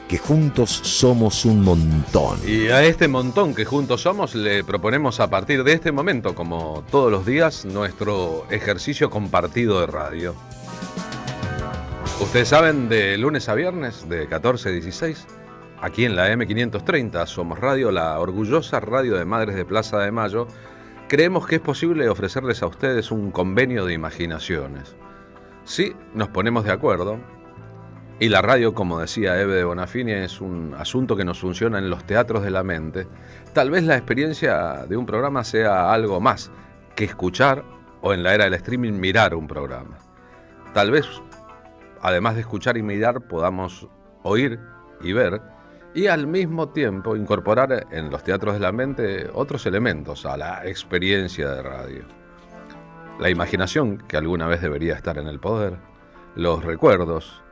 que juntos somos un montón. Y a este montón que juntos somos le proponemos a partir de este momento, como todos los días, nuestro ejercicio compartido de radio. Ustedes saben, de lunes a viernes, de 14 a 16, aquí en la M530, Somos Radio, la orgullosa radio de Madres de Plaza de Mayo, creemos que es posible ofrecerles a ustedes un convenio de imaginaciones. Sí, nos ponemos de acuerdo. Y la radio, como decía Eve de Bonafini, es un asunto que nos funciona en los teatros de la mente. Tal vez la experiencia de un programa sea algo más que escuchar o, en la era del streaming, mirar un programa. Tal vez, además de escuchar y mirar, podamos oír y ver y al mismo tiempo incorporar en los teatros de la mente otros elementos a la experiencia de radio. La imaginación, que alguna vez debería estar en el poder, los recuerdos,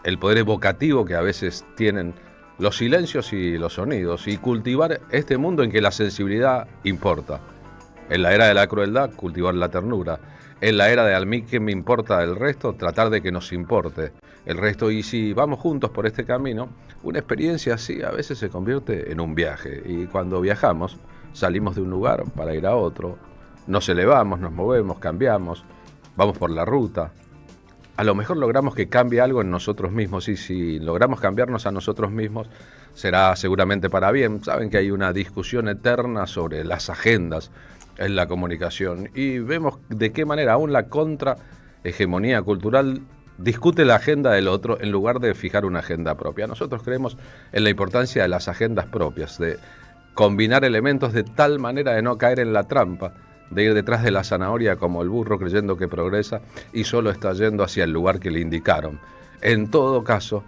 el poder evocativo que a veces tienen los silencios y los sonidos, y cultivar este mundo en que la sensibilidad importa. En la era de la crueldad, cultivar la ternura. En la era de a mí que me importa el resto, tratar de que nos importe el resto. Y si vamos juntos por este camino, una experiencia así a veces se convierte en un viaje. Y cuando viajamos, salimos de un lugar para ir a otro. Nos elevamos, nos movemos, cambiamos, vamos por la ruta. A lo mejor logramos que cambie algo en nosotros mismos, y si logramos cambiarnos a nosotros mismos, será seguramente para bien. Saben que hay una discusión eterna sobre las agendas en la comunicación, y vemos de qué manera aún la contrahegemonía cultural discute la agenda del otro en lugar de fijar una agenda propia. Nosotros creemos en la importancia de las agendas propias, de combinar elementos de tal manera de no caer en la trampa, de ir detrás de la zanahoria como el burro creyendo que progresa y solo está yendo hacia el lugar que le indicaron. En todo caso,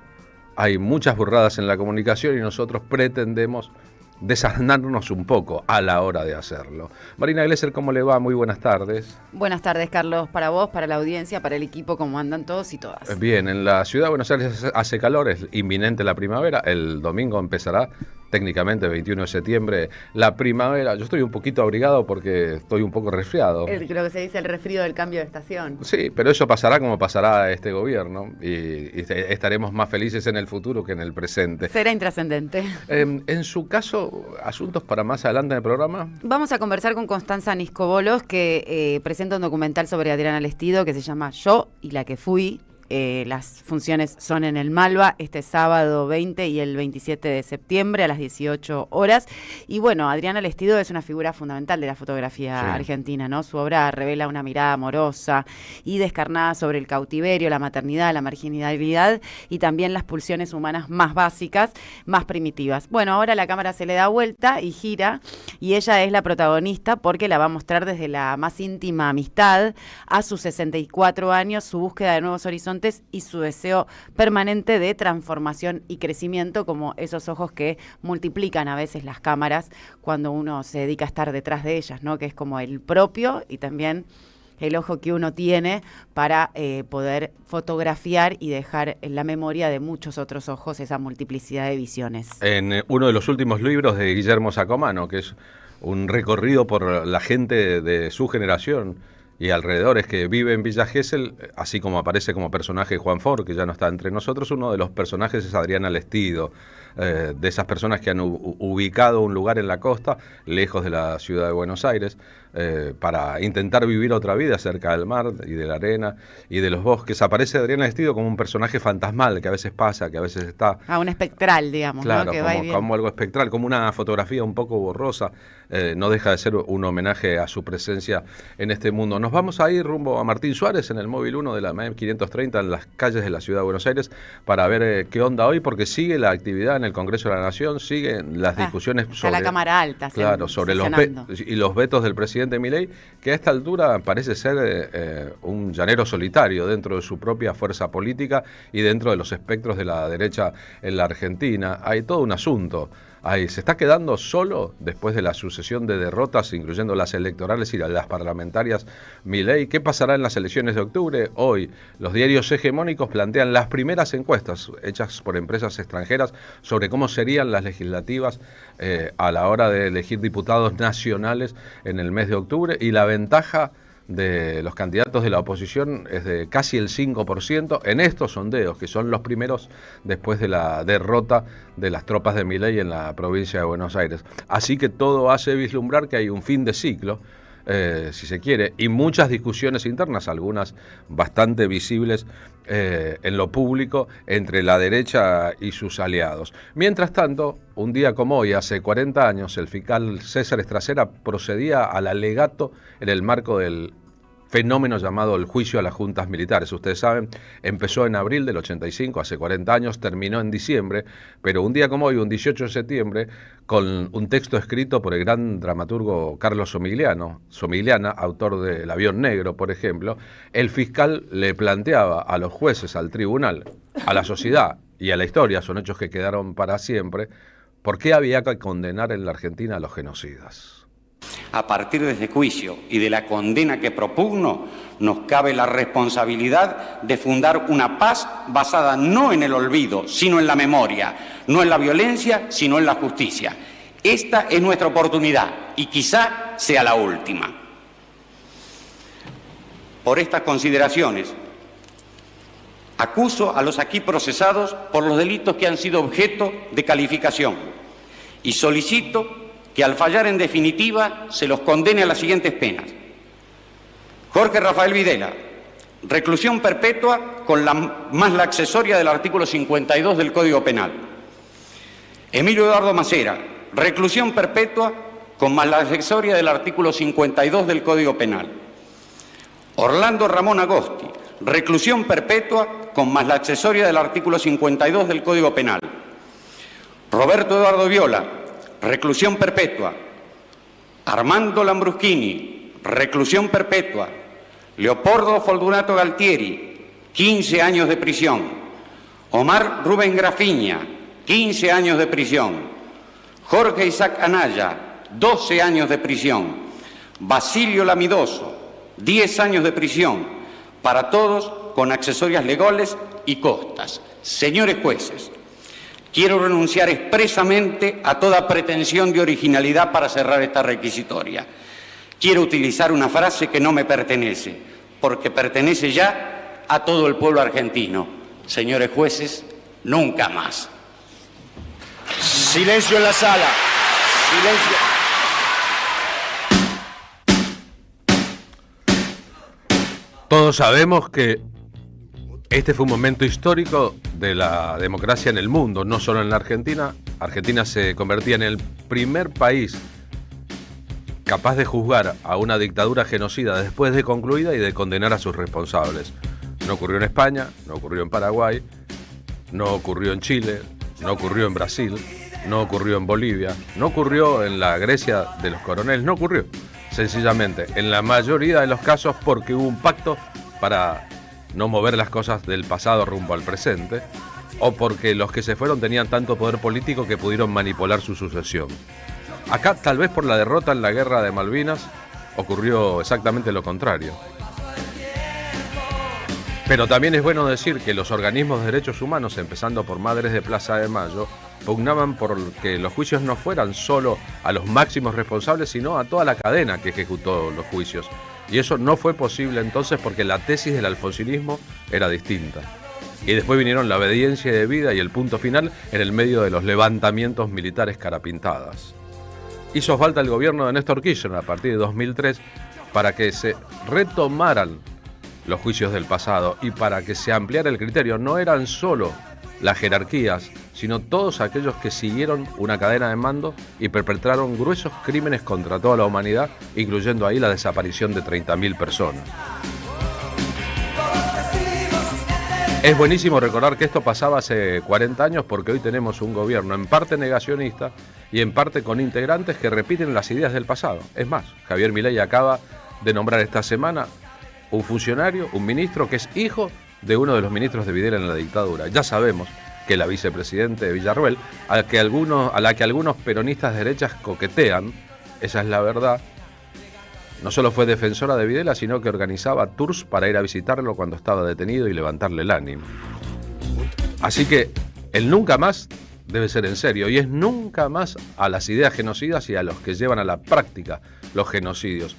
hay muchas burradas en la comunicación y nosotros pretendemos desasnarnos un poco a la hora de hacerlo. Marina Glesser, ¿cómo le va? Muy buenas tardes. Buenas tardes, Carlos, para vos, para la audiencia, para el equipo, ¿cómo andan todos y todas? Bien, en la ciudad de Buenos Aires hace calor, es inminente la primavera. El domingo empezará técnicamente, 21 de septiembre, la primavera. Yo estoy un poquito abrigado porque estoy un poco resfriado. Lo que se dice el resfrío del cambio de estación. Sí, pero eso pasará como pasará este gobierno y estaremos más felices en el futuro que en el presente. Será intrascendente. En su caso, asuntos para más adelante en el programa. Vamos a conversar con Constanza Niscobolos, que presenta un documental sobre Adriana Lestido que se llama Yo y la que fui. Las funciones son en el Malva este sábado 20 y el 27 de septiembre a las 18 horas. Y bueno, Adriana Lestido es una figura fundamental de la fotografía argentina, ¿no? Su obra revela una mirada amorosa y descarnada sobre el cautiverio, la maternidad, la marginalidad y también las pulsiones humanas más básicas, más primitivas. Bueno, ahora la cámara se le da vuelta y gira, y ella es la protagonista porque la va a mostrar desde la más íntima amistad a sus 64 años, su búsqueda de nuevos horizontes y su deseo permanente de transformación y crecimiento, como esos ojos que multiplican a veces las cámaras cuando uno se dedica a estar detrás de ellas, ¿no? Que es como el propio y también el ojo que uno tiene para poder fotografiar y dejar en la memoria de muchos otros ojos esa multiplicidad de visiones. En uno de los últimos libros de Guillermo Sacomano, que es un recorrido por la gente de su generación y alrededores que vive en Villa Gesell, así como aparece como personaje Juan Ford, que ya no está entre nosotros, uno de los personajes es Adriana Lestido, de esas personas que han ubicado un lugar en la costa, lejos de la ciudad de Buenos Aires, para intentar vivir otra vida cerca del mar y de la arena y de los bosques. Aparece Adriana Lestido como un personaje fantasmal, que a veces pasa, que a veces está... un espectral, digamos, claro, ¿no? Que como algo espectral, como una fotografía un poco borrosa. No deja de ser un homenaje a su presencia en este mundo. Nos vamos a ir rumbo a Martín Suárez en el móvil 1 de la M530 en las calles de la ciudad de Buenos Aires para ver qué onda hoy, porque sigue la actividad en el Congreso de la Nación, siguen las discusiones sobre la Cámara Alta, sobre los vetos del presidente Milei, que a esta altura parece ser un llanero solitario dentro de su propia fuerza política y dentro de los espectros de la derecha en la Argentina. Hay todo un asunto. Se está quedando solo después de la sucesión de derrotas, incluyendo las electorales y las parlamentarias, Milei. ¿Qué pasará en las elecciones de octubre? Hoy los diarios hegemónicos plantean las primeras encuestas hechas por empresas extranjeras sobre cómo serían las legislativas a la hora de elegir diputados nacionales en el mes de octubre, y la ventaja de los candidatos de la oposición es de casi el 5% en estos sondeos, que son los primeros después de la derrota de las tropas de Milei en la provincia de Buenos Aires. Así que todo hace vislumbrar que hay un fin de ciclo, si se quiere, y muchas discusiones internas, algunas bastante visibles en lo público, entre la derecha y sus aliados. Mientras tanto, un día como hoy, hace 40 años, el fiscal César Estracera procedía al alegato en el marco del fenómeno llamado el juicio a las juntas militares. Ustedes saben, empezó en abril del 85, hace 40 años, terminó en diciembre, pero un día como hoy, un 18 de septiembre, con un texto escrito por el gran dramaturgo Carlos Somigliana, autor de El avión negro, por ejemplo, el fiscal le planteaba a los jueces, al tribunal, a la sociedad y a la historia, son hechos que quedaron para siempre, por qué había que condenar en la Argentina a los genocidas. A partir de este juicio y de la condena que propugno, nos cabe la responsabilidad de fundar una paz basada no en el olvido, sino en la memoria, no en la violencia, sino en la justicia. Esta es nuestra oportunidad y quizá sea la última. Por estas consideraciones, acuso a los aquí procesados por los delitos que han sido objeto de calificación y solicito que al fallar en definitiva se los condene a las siguientes penas. Jorge Rafael Videla, reclusión perpetua con más la accesoria del artículo 52 del Código Penal. Emilio Eduardo Macera, reclusión perpetua con más la accesoria del artículo 52 del Código Penal. Orlando Ramón Agosti, reclusión perpetua con más la accesoria del artículo 52 del Código Penal. Roberto Eduardo Viola, reclusión perpetua. Armando Lambruschini, reclusión perpetua. Leopoldo Fortunato Galtieri, 15 años de prisión. Omar Rubén Grafiña, 15 años de prisión. Jorge Isaac Anaya, 12 años de prisión. Basilio Lamidoso, 10 años de prisión. Para todos con accesorias legales y costas. Señores jueces, quiero renunciar expresamente a toda pretensión de originalidad para cerrar esta requisitoria. Quiero utilizar una frase que no me pertenece, porque pertenece ya a todo el pueblo argentino. Señores jueces, nunca más. Silencio en la sala. Silencio. Todos sabemos que este fue un momento histórico de la democracia en el mundo, no solo en la Argentina. Argentina se convertía en el primer país capaz de juzgar a una dictadura genocida después de concluida y de condenar a sus responsables. No ocurrió en España, no ocurrió en Paraguay, no ocurrió en Chile, no ocurrió en Brasil, no ocurrió en Bolivia, no ocurrió en la Grecia de los coroneles, no ocurrió. Sencillamente, en la mayoría de los casos porque hubo un pacto para no mover las cosas del pasado rumbo al presente, o porque los que se fueron tenían tanto poder político que pudieron manipular su sucesión. Acá, tal vez por la derrota en la guerra de Malvinas, ocurrió exactamente lo contrario. Pero también es bueno decir que los organismos de derechos humanos, empezando por Madres de Plaza de Mayo, pugnaban por que los juicios no fueran solo a los máximos responsables, sino a toda la cadena que ejecutó los juicios. Y eso no fue posible entonces porque la tesis del alfonsinismo era distinta. Y después vinieron la obediencia debida y el punto final en el medio de los levantamientos militares carapintadas. Hizo falta el gobierno de Néstor Kirchner a partir de 2003 para que se retomaran los juicios del pasado y para que se ampliara el criterio. No eran solo las jerarquías, sino todos aquellos que siguieron una cadena de mando y perpetraron gruesos crímenes contra toda la humanidad, incluyendo ahí la desaparición de 30.000 personas. Es buenísimo recordar que esto pasaba hace 40 años porque hoy tenemos un gobierno en parte negacionista y en parte con integrantes que repiten las ideas del pasado. Es más, Javier Milei acaba de nombrar esta semana un funcionario, un ministro que es hijo de uno de los ministros de Videla en la dictadura. Ya sabemos que la vicepresidente Villarruel, a la que algunos peronistas de derechas coquetean, esa es la verdad, no solo fue defensora de Videla, sino que organizaba tours para ir a visitarlo cuando estaba detenido y levantarle el ánimo. Así que el nunca más debe ser en serio, y es nunca más a las ideas genocidas y a los que llevan a la práctica los genocidios.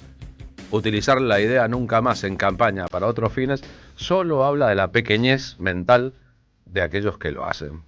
utilizar la idea nunca más en campaña para otros fines, solo habla de la pequeñez mental de aquellos que lo hacen.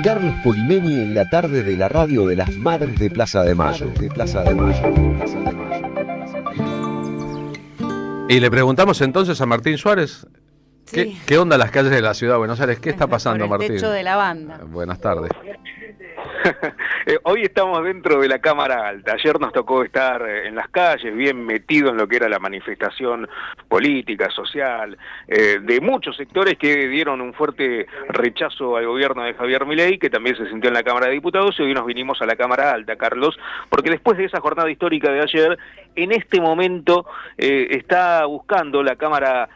Carlos Polimeni en la tarde de la radio de las Madres de Plaza de Mayo. Y le preguntamos entonces a Martín Suárez, Sí. ¿qué onda las calles de la ciudad de Buenos Aires? ¿Qué está pasando, Por el Martín? techo de la banda. Buenas tardes. Hoy estamos dentro de la Cámara Alta. Ayer nos tocó estar en las calles, bien metido en lo que era la manifestación política, social, de muchos sectores que dieron un fuerte rechazo al gobierno de Javier Milei, que también se sintió en la Cámara de Diputados, y hoy nos vinimos a la Cámara Alta, Carlos, porque después de esa jornada histórica de ayer, en este momento está buscando la Cámara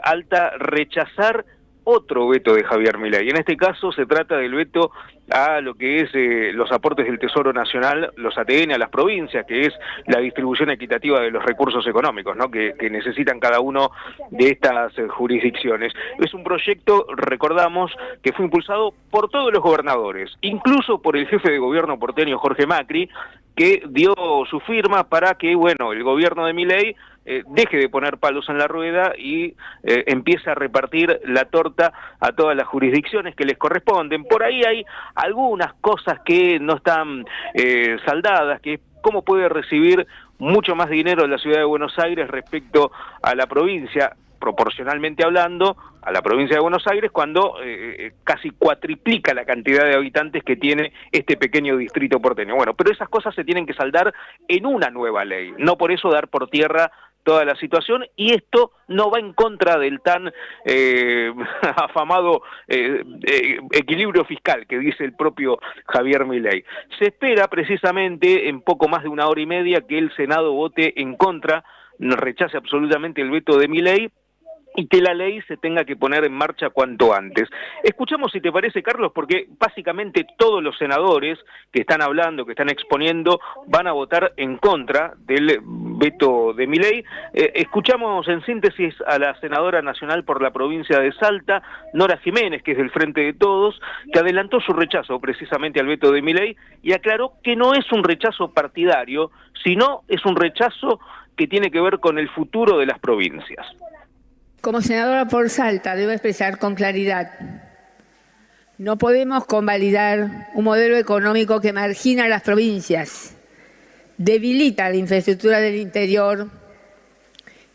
Alta rechazar otro veto de Javier Milei. En este caso se trata del veto a lo que es los aportes del Tesoro Nacional, los ATN a las provincias, que es la distribución equitativa de los recursos económicos, ¿no? que necesitan cada uno de estas jurisdicciones. Es un proyecto, recordamos, que fue impulsado por todos los gobernadores, incluso por el jefe de gobierno porteño Jorge Macri, que dio su firma para que, bueno, el gobierno de Milei deje de poner palos en la rueda y empiece a repartir la torta a todas las jurisdicciones que les corresponden. Por ahí hay algunas cosas que no están saldadas, que es cómo puede recibir mucho más dinero la ciudad de Buenos Aires respecto a la provincia, proporcionalmente hablando, a la provincia de Buenos Aires, cuando casi cuatriplica la cantidad de habitantes que tiene este pequeño distrito porteño. Bueno, pero esas cosas se tienen que saldar en una nueva ley, no por eso dar por tierra toda la situación, y esto no va en contra del tan afamado equilibrio fiscal que dice el propio Javier Milei. Se espera precisamente en poco más de una hora y media que el Senado vote en contra, rechace absolutamente el veto de Milei, y que la ley se tenga que poner en marcha cuanto antes. Escuchamos, si te parece, Carlos, porque básicamente todos los senadores que están hablando, que están exponiendo, van a votar en contra del veto de Milei. Escuchamos en síntesis a la senadora nacional por la provincia de Salta, Nora Jiménez, que es del Frente de Todos, que adelantó su rechazo precisamente al veto de Milei y aclaró que no es un rechazo partidario, sino es un rechazo que tiene que ver con el futuro de las provincias. Como senadora por Salta, debo expresar con claridad: no podemos convalidar un modelo económico que margina a las provincias, debilita la infraestructura del interior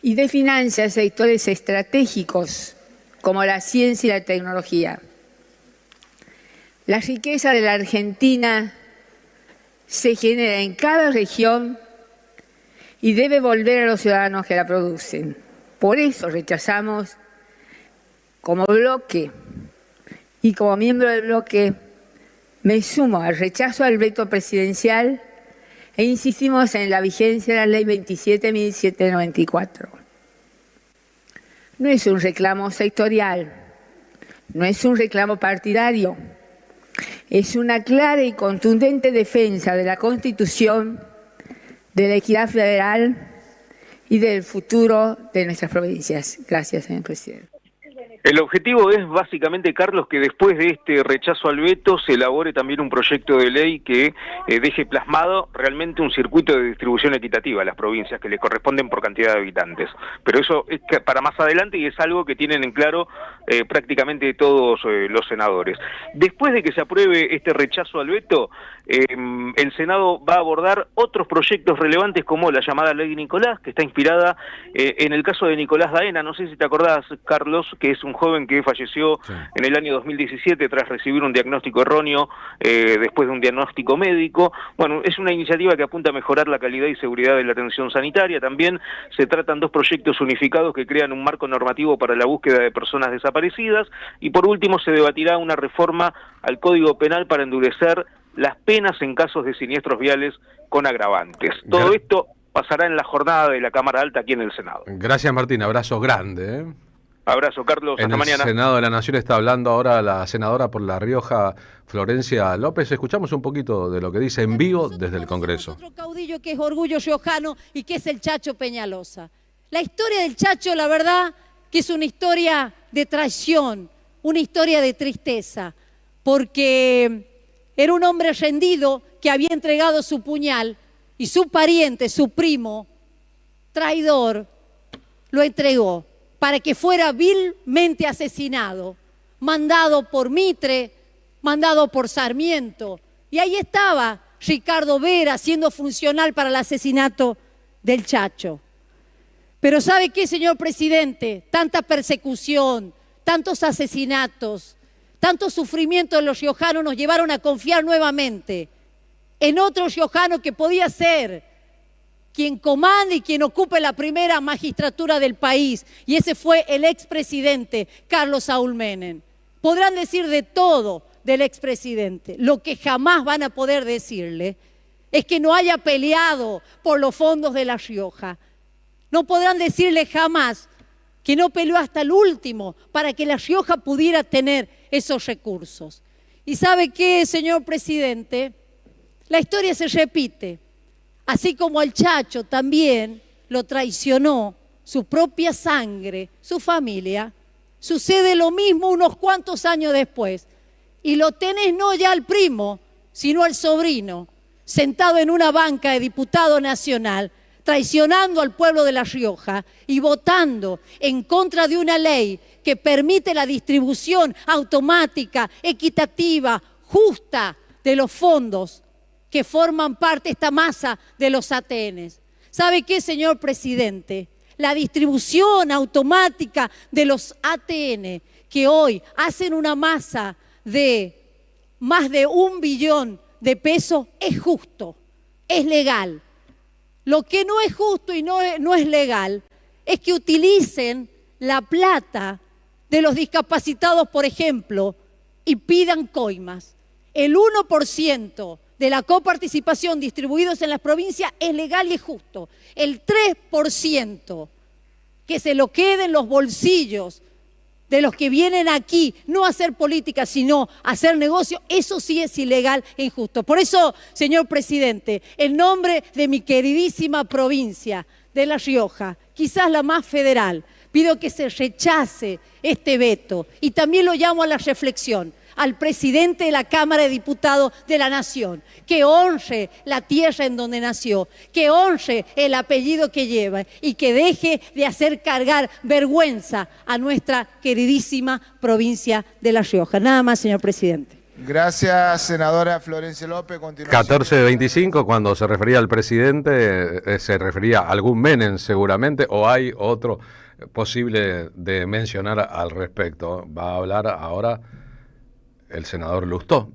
y desfinancia sectores estratégicos como la ciencia y la tecnología. La riqueza de la Argentina se genera en cada región y debe volver a los ciudadanos que la producen. Por eso rechazamos como bloque y como miembro del bloque me sumo al rechazo al veto presidencial e insistimos en la vigencia de la ley 27.794. No es un reclamo sectorial, no es un reclamo partidario, es una clara y contundente defensa de la Constitución, de la equidad federal y del futuro de nuestras provincias. Gracias, señor presidente. El objetivo es básicamente, Carlos, que después de este rechazo al veto se elabore también un proyecto de ley que deje plasmado realmente un circuito de distribución equitativa a las provincias que le corresponden por cantidad de habitantes. Pero eso es para más adelante y es algo que tienen en claro prácticamente todos los senadores. Después de que se apruebe este rechazo al veto, el Senado va a abordar otros proyectos relevantes como la llamada Ley Nicolás, que está inspirada en el caso de Nicolás Daena. No sé si te acordás, Carlos, que es un joven que falleció en el año 2017 tras recibir un diagnóstico erróneo después de un diagnóstico médico. Bueno, es una iniciativa que apunta a mejorar la calidad y seguridad de la atención sanitaria. También se tratan dos proyectos unificados que crean un marco normativo para la búsqueda de personas desaparecidas. Y por último se debatirá una reforma al Código Penal para endurecer las penas en casos de siniestros viales con agravantes. Todo esto pasará en la jornada de la Cámara Alta aquí en el Senado. Gracias, Martín. Abrazo grande, ¿eh? Abrazo, Carlos. Hasta mañana. En el Senado de la Nación está hablando ahora la senadora por La Rioja, Florencia López. Escuchamos un poquito de lo que dice en vivo desde el Congreso. Otro caudillo que es orgullo riojano y que es el Chacho Peñalosa. La historia del Chacho, la verdad, que es una historia de traición, una historia de tristeza, porque era un hombre rendido que había entregado su puñal y su pariente, su primo, traidor, lo entregó para que fuera vilmente asesinado, mandado por Mitre, mandado por Sarmiento. Y ahí estaba Ricardo Vera siendo funcional para el asesinato del Chacho. Pero ¿sabe qué, señor presidente? Tanta persecución, tantos asesinatos, tanto sufrimiento de los riojanos nos llevaron a confiar nuevamente en otro riojano que podía ser quien comande y quien ocupe la primera magistratura del país. Y ese fue el expresidente Carlos Saúl Menem. Podrán decir de todo del expresidente. Lo que jamás van a poder decirle es que no haya peleado por los fondos de La Rioja. No podrán decirle jamás que no peleó hasta el último para que La Rioja pudiera tener esos recursos. ¿Y sabe qué, señor presidente? La historia se repite. Así como al Chacho también lo traicionó su propia sangre, su familia, sucede lo mismo unos cuantos años después. Y lo tenés no ya al primo, sino al sobrino, sentado en una banca de diputado nacional, traicionando al pueblo de La Rioja y votando en contra de una ley que permite la distribución automática, equitativa, justa de los fondos que forman parte de esta masa de los ATNs. ¿Sabe qué, señor presidente? La distribución automática de los ATN, que hoy hacen una masa de más de 1 billón de pesos, es justo, es legal. Lo que no es justo y no es legal es que utilicen la plata de los discapacitados, por ejemplo, y pidan coimas. El 1% de la coparticipación distribuidos en las provincias es legal y es justo. El 3% que se lo quede en los bolsillos de los que vienen aquí, no a hacer política, sino a hacer negocio, eso sí es ilegal e injusto. Por eso, señor presidente, en nombre de mi queridísima provincia de La Rioja, quizás la más federal, pido que se rechace este veto y también lo llamo a la reflexión al presidente de la Cámara de Diputados de la Nación, que honre la tierra en donde nació, que honre el apellido que lleva y que deje de hacer cargar vergüenza a nuestra queridísima provincia de La Rioja. Nada más, señor presidente. Gracias, senadora Florencia López. 14:25, cuando se refería al presidente, se refería a algún Menem seguramente, o hay otro posible de mencionar al respecto. Va a hablar ahora el senador Lustó.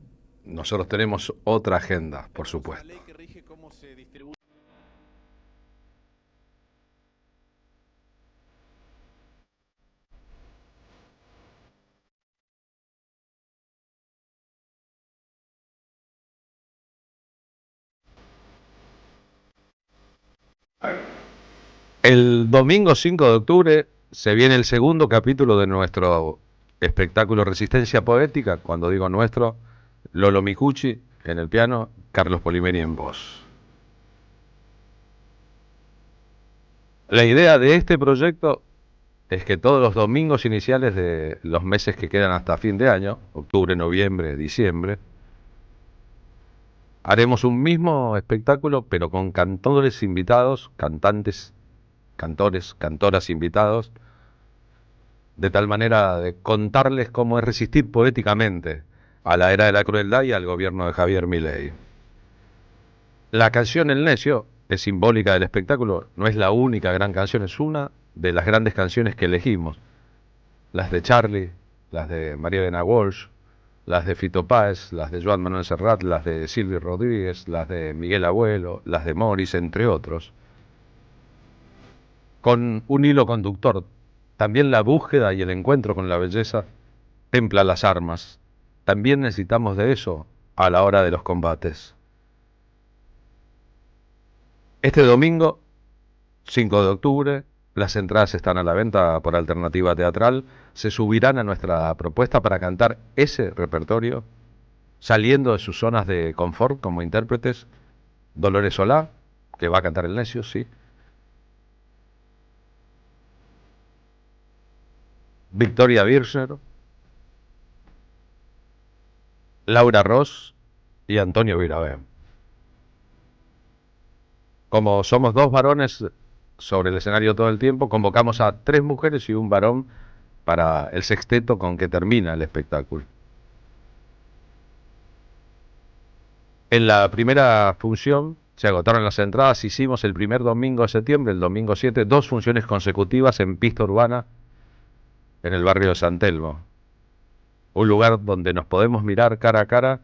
Nosotros tenemos otra agenda, por supuesto. El domingo 5 de octubre se viene el segundo capítulo de nuestro espectáculo Resistencia Poética. Cuando digo nuestro, Lolo Micucci en el piano, Carlos Polimeri en voz. La idea de este proyecto es que todos los domingos iniciales de los meses que quedan hasta fin de año, octubre, noviembre, diciembre, haremos un mismo espectáculo, pero con cantores invitados, cantantes, cantores, cantoras invitados, de tal manera de contarles cómo es resistir poéticamente a la era de la crueldad y al gobierno de Javier Milei. La canción El Necio es simbólica del espectáculo, no es la única gran canción, es una de las grandes canciones que elegimos. Las de Charlie, las de María Elena Walsh, las de Fito Páez, las de Joan Manuel Serrat, las de Silvio Rodríguez, las de Miguel Abuelo, las de Morris, entre otros. Con un hilo conductor, también la búsqueda y el encuentro con la belleza templa las armas. También necesitamos de eso a la hora de los combates. Este domingo, 5 de octubre, las entradas están a la venta por Alternativa Teatral. Se subirán a nuestra propuesta para cantar ese repertorio, saliendo de sus zonas de confort como intérpretes. Dolores Solá, que va a cantar El Necio, sí. Victoria Birchner, Laura Ross y Antonio Virabén. Como somos 2 varones sobre el escenario todo el tiempo, convocamos a 3 mujeres y un varón para el sexteto con que termina el espectáculo. En la primera función se agotaron las entradas, hicimos el primer domingo de septiembre, el domingo 7, 2 funciones consecutivas en pista urbana en el barrio de San Telmo. Un lugar donde nos podemos mirar cara a cara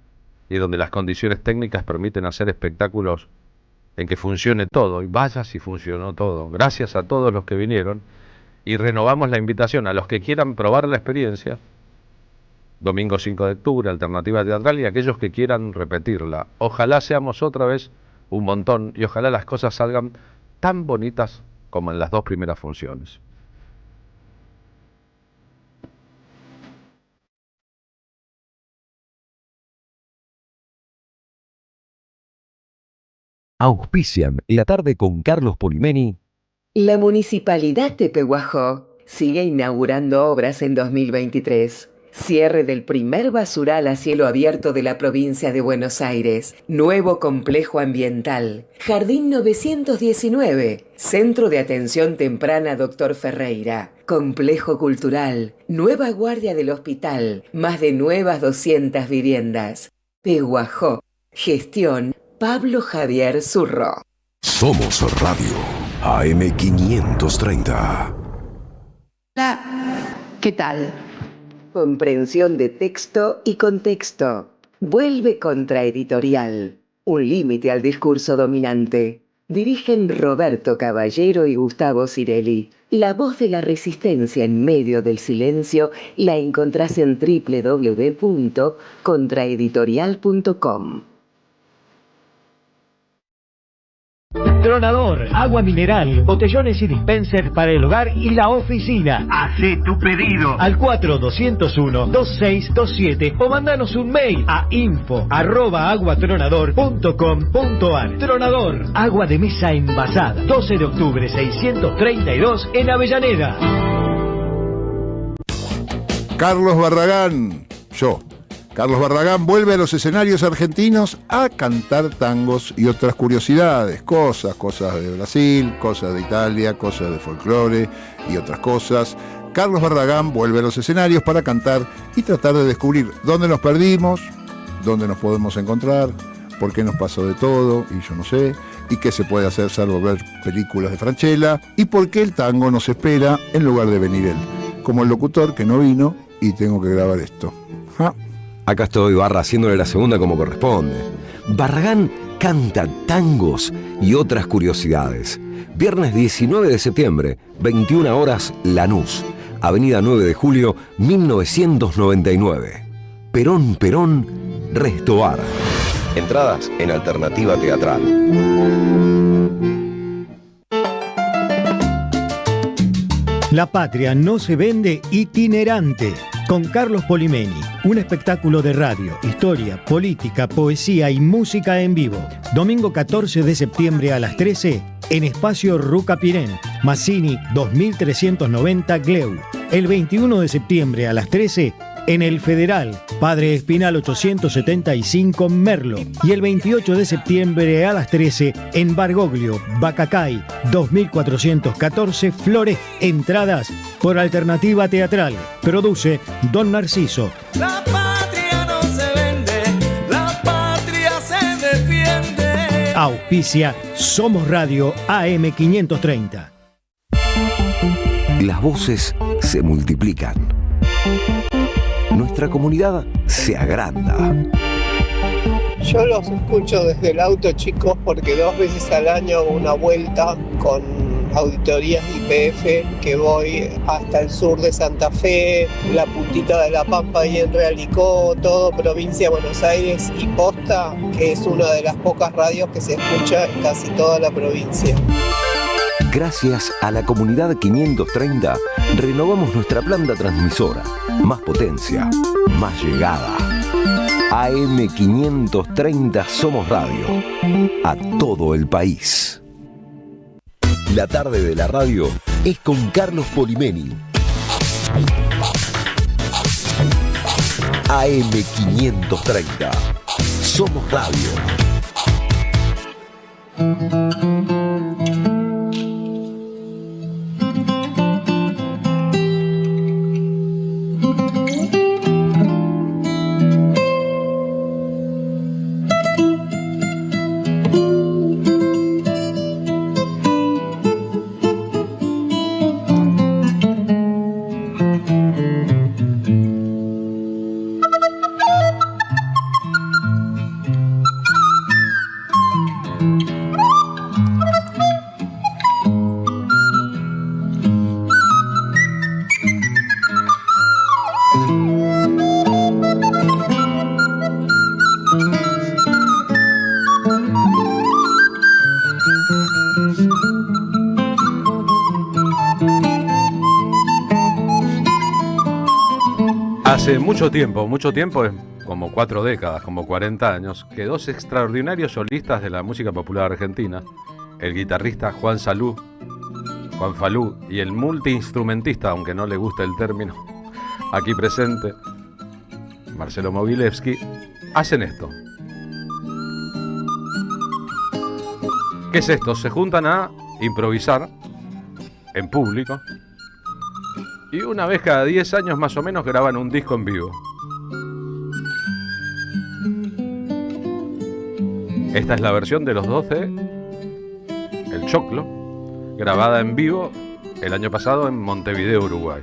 y donde las condiciones técnicas permiten hacer espectáculos en que funcione todo, y vaya si funcionó todo. Gracias a todos los que vinieron, y renovamos la invitación a los que quieran probar la experiencia, domingo 5 de octubre, Alternativa Teatral, y aquellos que quieran repetirla. Ojalá seamos otra vez un montón, y ojalá las cosas salgan tan bonitas como en las 2 primeras funciones. Auspician La Tarde con Carlos Polimeni. La Municipalidad de Pehuajó sigue inaugurando obras en 2023. Cierre del primer basural a cielo abierto de la provincia de Buenos Aires. Nuevo complejo ambiental. Jardín 919. Centro de Atención Temprana Dr. Ferreira. Complejo cultural. Nueva guardia del hospital. Más de nuevas 200 viviendas. Pehuajó. Gestión Pablo Javier Zurro. Somos Radio AM530. Hola, ¿qué tal? Comprensión de texto y contexto. Vuelve Contraeditorial. Un límite al discurso dominante. Dirigen Roberto Caballero y Gustavo Cirelli. La voz de la resistencia en medio del silencio la encontrás en www.contraeditorial.com. Tronador, agua mineral, botellones y dispensers para el hogar y la oficina. Hacé tu pedido al 4201-2627 o mandanos un mail a info@aguatronador.com.ar. Tronador, agua de mesa envasada. 12 de octubre 632 en Avellaneda. Carlos Barragán, Carlos Barragán vuelve a los escenarios argentinos a cantar tangos y otras curiosidades, cosas de Brasil, cosas de Italia, cosas de folclore y otras cosas. Carlos Barragán vuelve a los escenarios para cantar y tratar de descubrir dónde nos perdimos, dónde nos podemos encontrar, por qué nos pasó de todo, y yo no sé, y qué se puede hacer salvo ver películas de Francella, y por qué el tango nos espera en lugar de venir él, como el locutor que no vino y tengo que grabar esto. Acá estoy, Barra, haciéndole la segunda como corresponde. Barragán canta tangos y otras curiosidades. Viernes 19 de septiembre, 21 horas, Lanús. Avenida 9 de julio, 1999. Perón, Restobar. Entradas en Alternativa Teatral. La patria no se vende itinerante. Con Carlos Polimeni, un espectáculo de radio, historia, política, poesía y música en vivo. Domingo 14 de septiembre a las 13 en Espacio Ruca Pirén, Mazzini 2390 Gleu. El 21 de septiembre a las 13 en el Federal, Padre Espinal 875, Merlo. Y el 28 de septiembre a las 13 en Bargoglio, Bacacay, 2414, Flores. Entradas por Alternativa Teatral. Produce Don Narciso. La patria no se vende, la patria se defiende. Auspicia Somos Radio AM530. Las voces se multiplican. Nuestra comunidad se agranda. Yo los escucho desde el auto, chicos, porque 2 veces al año hago una vuelta con auditorías de IPF, que voy hasta el sur de Santa Fe, la puntita de La Pampa y en Realicó, todo provincia de Buenos Aires y Posta, que es una de las pocas radios que se escucha en casi toda la provincia. Gracias a la comunidad 530, renovamos nuestra planta transmisora. Más potencia, más llegada. AM530 Somos Radio. A todo el país. La tarde de la radio es con Carlos Polimeni. AM530. Somos Radio. Hace mucho tiempo, es como 4 décadas, como 40 años, que 2 extraordinarios solistas de la música popular argentina, el guitarrista Juan Falú y el multiinstrumentista, aunque no le guste el término, aquí presente, Marcelo Mogilevsky, hacen esto. ¿Qué es esto? Se juntan a improvisar en público y una vez cada 10 años más o menos graban un disco en vivo. Esta es la versión de los 12, El Choclo, grabada en vivo el año pasado en Montevideo, Uruguay.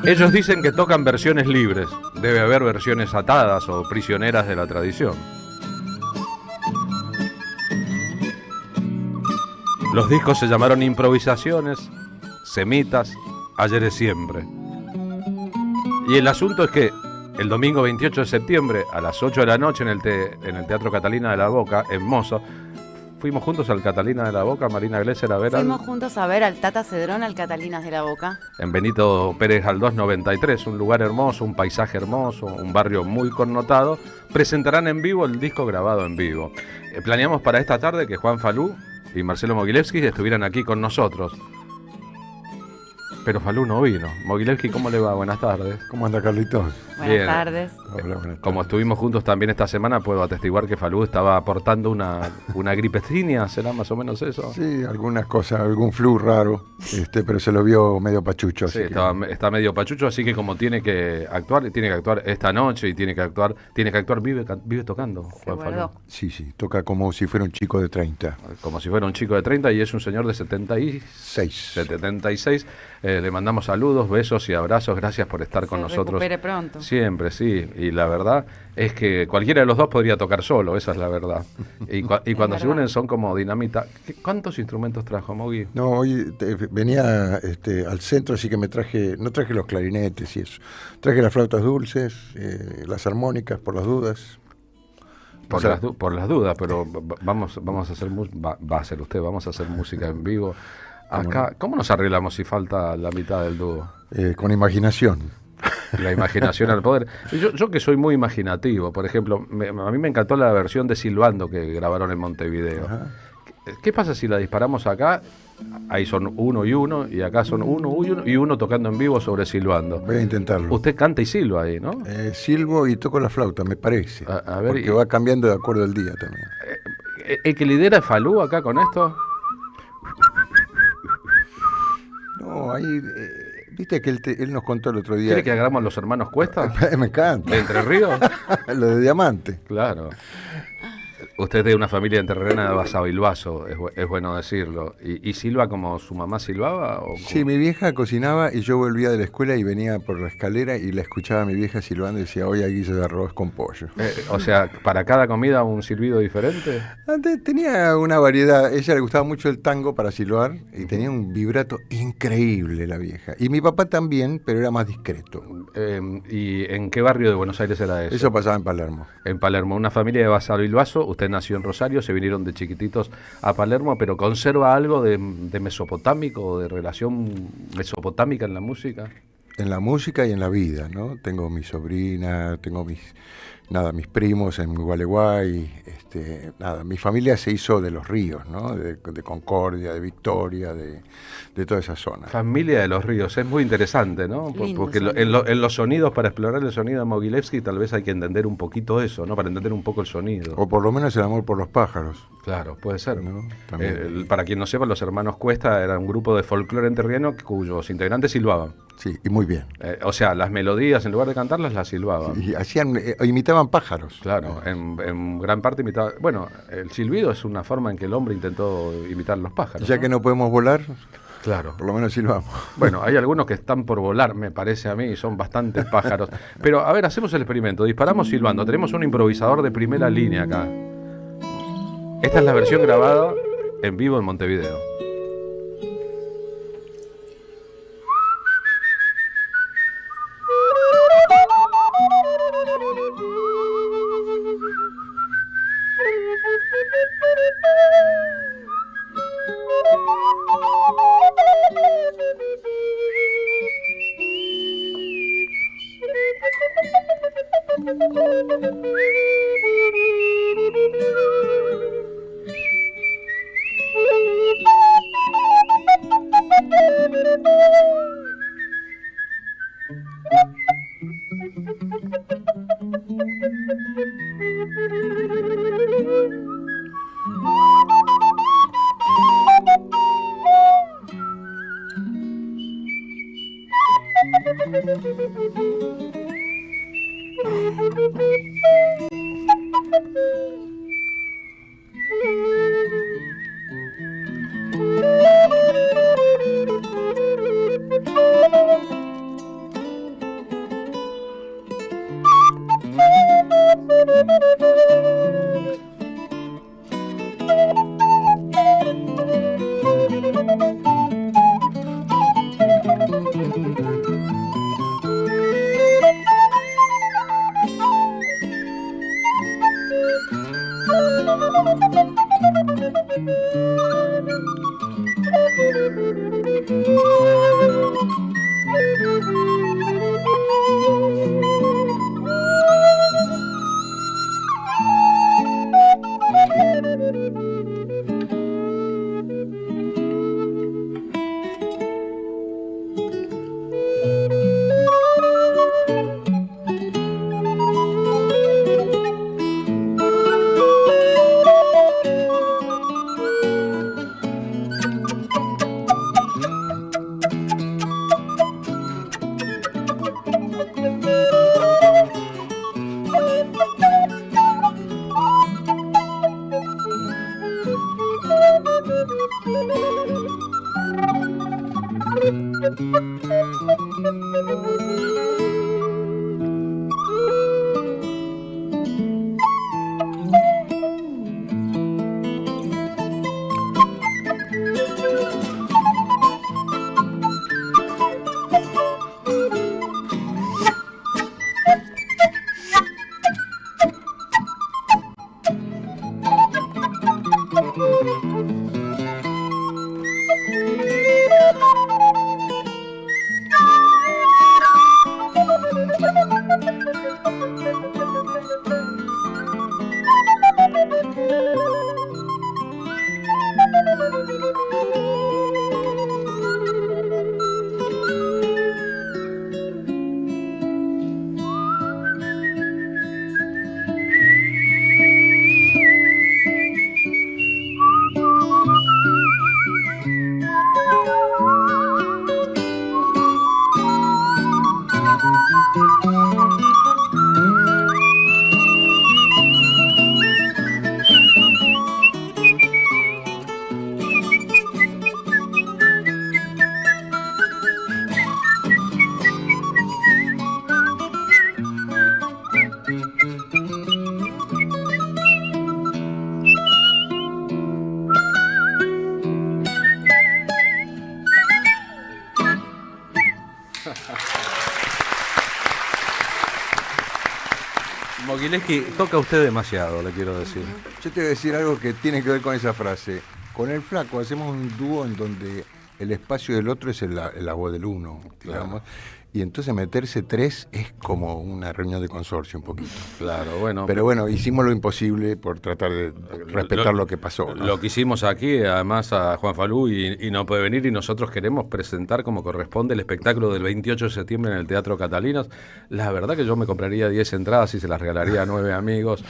Ellos dicen que tocan versiones libres, debe haber versiones atadas o prisioneras de la tradición. Los discos se llamaron Improvisaciones, Semitas, Ayeres Siempre. Y el asunto es que el domingo 28 de septiembre a las 8 de la noche en el Teatro Catalina de la Boca, en Mozo, fuimos juntos al Catalina de la Boca, Marina Glesser, a ver Fuimos juntos a ver al Tata Cedrón al Catalinas de la Boca. En Benito Pérez Galdós 93, un lugar hermoso, un paisaje hermoso, un barrio muy connotado. Presentarán en vivo el disco grabado en vivo. Planeamos para esta tarde que Juan Falú y Marcelo Mogilevsky estuvieran aquí con nosotros. Pero Falú no vino. Mogilevsky, ¿cómo le va? Buenas tardes. ¿Cómo anda, Carlitos? Buenas tardes. Hola, buenas tardes. Como estuvimos juntos también esta semana, puedo atestiguar que Falú estaba aportando una gripecina, ¿será más o menos eso? Sí, algunas cosas, algún flu raro, pero se lo vio medio pachucho. Sí, está medio pachucho, así que como tiene que actuar esta noche y tiene que actuar, vive tocando, Juan Falú. Sí, toca como si fuera un chico de 30. Como si fuera un chico de 30 y es un señor de 76. Le mandamos saludos, besos y abrazos, gracias por estar con nosotros. Recupere pronto. Siempre, sí, y la verdad es que cualquiera de los dos podría tocar solo, esa es la verdad. Y cuando se unen son como dinamita. ¿Cuántos instrumentos trajo, Mogui? No, hoy venía al centro, así que no traje los clarinetes y eso. Traje las flautas dulces, las armónicas, por las dudas. Por las dudas, pero vamos a hacer vamos a hacer música en vivo. Acá, ¿cómo nos arreglamos si falta la mitad del dúo? Con imaginación. La imaginación al poder. Yo que soy muy imaginativo, por ejemplo, a mí me encantó la versión de Silbando que grabaron en Montevideo. ¿Qué pasa si la disparamos acá? Ahí son 1 y 1, y acá son 1 y 1 tocando en vivo sobre silbando. Voy a intentarlo. Usted canta y silba ahí, ¿no? Silbo y toco la flauta, me parece. A ver, porque va cambiando de acuerdo al día también. ¿El que lidera es Falú acá con esto? No, ahí... Viste que él nos contó el otro día... ¿Quiere que hagamos Los Hermanos Cuesta? Me encanta. ¿De Entre Ríos? Lo de Diamante. Claro. Usted es de una familia entrerriana de Basavilbaso, es bueno decirlo. ¿Y silba como su mamá silbaba? ¿O sí, mi vieja cocinaba y yo volvía de la escuela y venía por la escalera y la escuchaba a mi vieja silbando y decía, hoy hay guiso de arroz con pollo. O sea, ¿para cada comida un silbido diferente? Antes tenía una variedad. A ella le gustaba mucho el tango para silbar y tenía un vibrato increíble la vieja. Y mi papá también, pero era más discreto. ¿Y en qué barrio de Buenos Aires era eso? Eso pasaba en Palermo. En Palermo, una familia de Basavilbaso. Usted nació en Rosario, se vinieron de chiquititos a Palermo, pero ¿conserva algo de mesopotámico, de relación mesopotámica en la música? En la música y en la vida, ¿no? Tengo mi sobrina, tengo mis primos en Gualeguay, mi familia se hizo de los ríos, ¿no? De Concordia, de Victoria, de toda esa zona. Familia de los ríos, es muy interesante, ¿no? Porque en los sonidos, para explorar el sonido de Mogilevsky, tal vez hay que entender un poquito eso, ¿no? Para entender un poco el sonido. O por lo menos el amor por los pájaros. Claro, puede ser. ¿No? Para quien no sepa, los hermanos Cuesta eran un grupo de folclore entrerriano cuyos integrantes silbaban. Sí, y muy bien. O sea, las melodías, en lugar de cantarlas, las silbaban. Sí, imitaban pájaros. Claro, en gran parte imitaban. Bueno, el silbido es una forma en que el hombre intentó imitar los pájaros. Ya que no podemos volar, claro, por lo menos silbamos. Bueno, hay algunos que están por volar, me parece a mí, y son bastantes pájaros. Pero, a ver, hacemos el experimento. Disparamos silbando. Tenemos un improvisador de primera línea acá. Esta es la versión grabada en vivo en Montevideo. Gileski, toca usted demasiado, le quiero decir. Yo te voy a decir algo que tiene que ver con esa frase. Con el Flaco hacemos un dúo en donde el espacio del otro es la voz del uno, digamos. Claro. Y entonces meterse tres es como una reunión de consorcio un poquito. Claro, bueno. Pero bueno, hicimos lo imposible por tratar de respetar lo que pasó, ¿no? Lo que hicimos aquí, además a Juan Falú, y no puede venir, y nosotros queremos presentar como corresponde el espectáculo del 28 de septiembre en el Teatro Catalinas. La verdad que yo me compraría 10 entradas y se las regalaría a 9 amigos.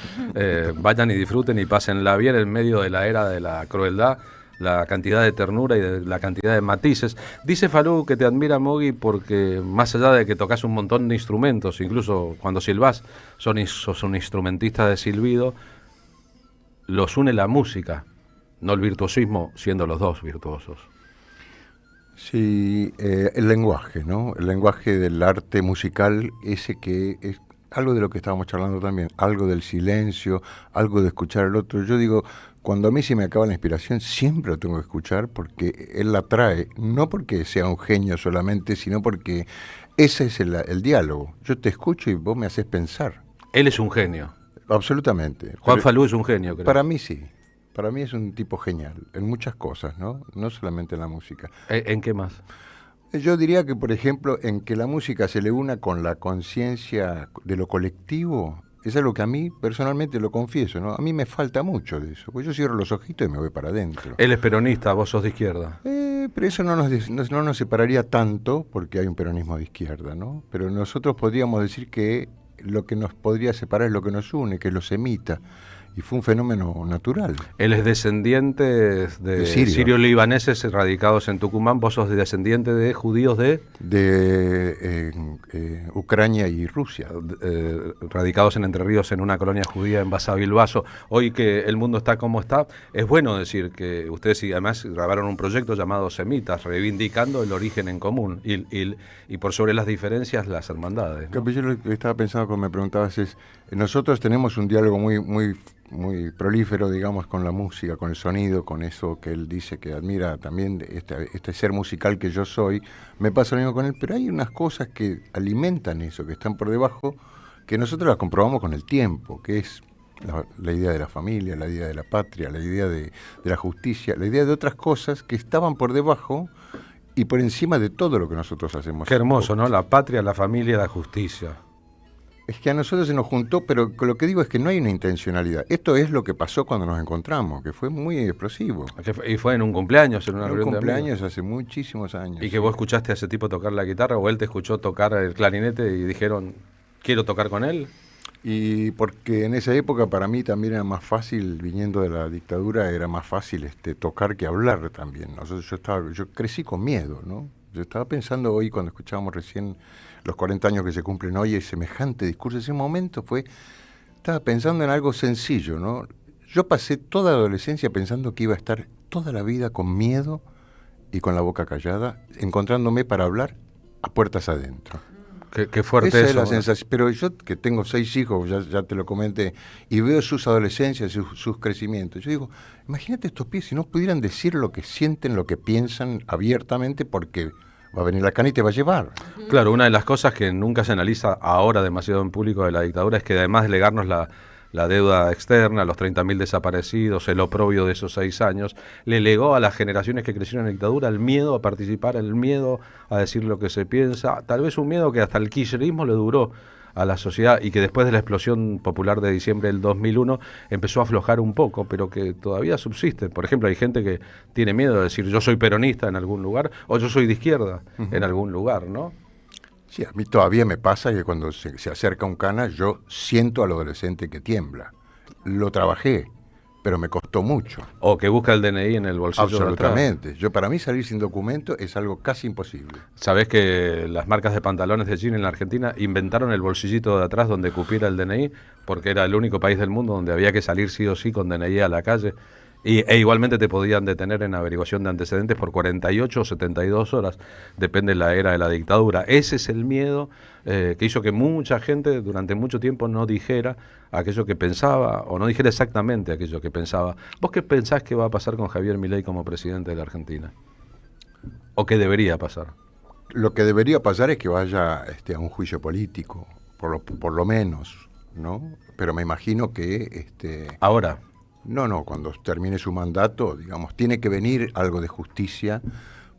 Vayan y disfruten y pásenla bien en medio de la era de la crueldad, la cantidad de ternura y de la cantidad de matices. Dice Falú que te admira, Mogui, porque más allá de que tocas un montón de instrumentos, incluso cuando silbás, sos un instrumentista de silbido, los une la música, no el virtuosismo, siendo los dos virtuosos. Sí, el lenguaje, ¿no? El lenguaje del arte musical, ese que es algo de lo que estábamos charlando también, algo del silencio, algo de escuchar al otro. Yo digo, cuando a mí se me acaba la inspiración, siempre lo tengo que escuchar porque él la trae, no porque sea un genio solamente, sino porque ese es el diálogo. Yo te escucho y vos me haces pensar. Él es un genio. Absolutamente. Juan Falú es un genio, creo. Para mí sí. Para mí es un tipo genial, en muchas cosas, ¿no? No solamente en la música. ¿En qué más? Yo diría que, por ejemplo, en que la música se le una con la conciencia de lo colectivo, es algo que a mí, personalmente, lo confieso, ¿no? A mí me falta mucho de eso, porque yo cierro los ojitos y me voy para adentro. Él es peronista, vos sos de izquierda. Pero eso no nos separaría tanto, porque hay un peronismo de izquierda, ¿no? Pero nosotros podríamos decir que lo que nos podría separar es lo que nos une, que es lo semita. Y fue un fenómeno natural. Él es descendiente de sirio-libaneses radicados en Tucumán. Vos sos descendiente de judíos de Ucrania y Rusia. Radicados en Entre Ríos, en una colonia judía en Basavilbaso. Hoy que el mundo está como está, es bueno decir que ustedes además grabaron un proyecto llamado Semitas, reivindicando el origen en común y por sobre las diferencias, las hermandades, ¿no? Yo lo que estaba pensando cuando me preguntabas es, nosotros tenemos un diálogo muy prolífero, digamos, con la música, con el sonido, con eso que él dice que admira también, este ser musical que yo soy. Me pasa lo mismo con él, pero hay unas cosas que alimentan eso, que están por debajo, que nosotros las comprobamos con el tiempo, que es la idea de la familia, la idea de la patria, la idea de la justicia, la idea de otras cosas que estaban por debajo y por encima de todo lo que nosotros hacemos. Qué hermoso, ¿no? La patria, la familia, la justicia. Es que a nosotros se nos juntó, pero lo que digo es que no hay una intencionalidad. Esto es lo que pasó cuando nos encontramos, que fue muy explosivo. Y fue en un cumpleaños, en una reunión de cumpleaños hace muchísimos años. ¿Y que vos escuchaste a ese tipo tocar la guitarra o él te escuchó tocar el clarinete y dijeron, quiero tocar con él? Y porque en esa época para mí también era más fácil, viniendo de la dictadura, era más fácil tocar que hablar también. Yo crecí con miedo, ¿no? Yo estaba pensando hoy, cuando escuchábamos recién los 40 años que se cumplen hoy, semejante discurso, ese momento estaba pensando en algo sencillo, ¿no? Yo pasé toda la adolescencia pensando que iba a estar toda la vida con miedo y con la boca callada, encontrándome para hablar a puertas adentro. Qué fuerte Esa eso, es la ¿no? sensación. Pero yo, que tengo 6 hijos, ya te lo comenté, y veo sus adolescencias, sus crecimientos, yo digo, imagínate estos pies si no pudieran decir lo que sienten, lo que piensan abiertamente, porque va a venir la cana y te va a llevar. Claro, una de las cosas que nunca se analiza ahora demasiado en público de la dictadura es que además de legarnos la deuda externa, los 30.000 desaparecidos, el oprobio de esos 6 años, le legó a las generaciones que crecieron en la dictadura el miedo a participar, el miedo a decir lo que se piensa, tal vez un miedo que hasta el kirchnerismo le duró a la sociedad y que después de la explosión popular de diciembre del 2001 empezó a aflojar un poco, pero que todavía subsiste. Por ejemplo, hay gente que tiene miedo de decir yo soy peronista en algún lugar o yo soy de izquierda en algún lugar, ¿no? Sí, a mí todavía me pasa que cuando se acerca un cana yo siento al adolescente que tiembla. Lo trabajé, pero me costó mucho. O que busca el DNI en el bolsillo. Absolutamente. Para mí salir sin documento es algo casi imposible. ¿Sabés que las marcas de pantalones de jean en la Argentina inventaron el bolsillito de atrás donde cupiera el DNI? Porque era el único país del mundo donde había que salir sí o sí con DNI a la calle. E igualmente te podían detener en averiguación de antecedentes por 48 o 72 horas, depende de la era de la dictadura. Ese es el miedo que hizo que mucha gente durante mucho tiempo no dijera aquello que pensaba, o no dijera exactamente aquello que pensaba. ¿Vos qué pensás que va a pasar con Javier Milei como presidente de la Argentina? ¿O qué debería pasar? Lo que debería pasar es que vaya a un juicio político, por lo menos, ¿no? pero me imagino que... Ahora. No, cuando termine su mandato, digamos, tiene que venir algo de justicia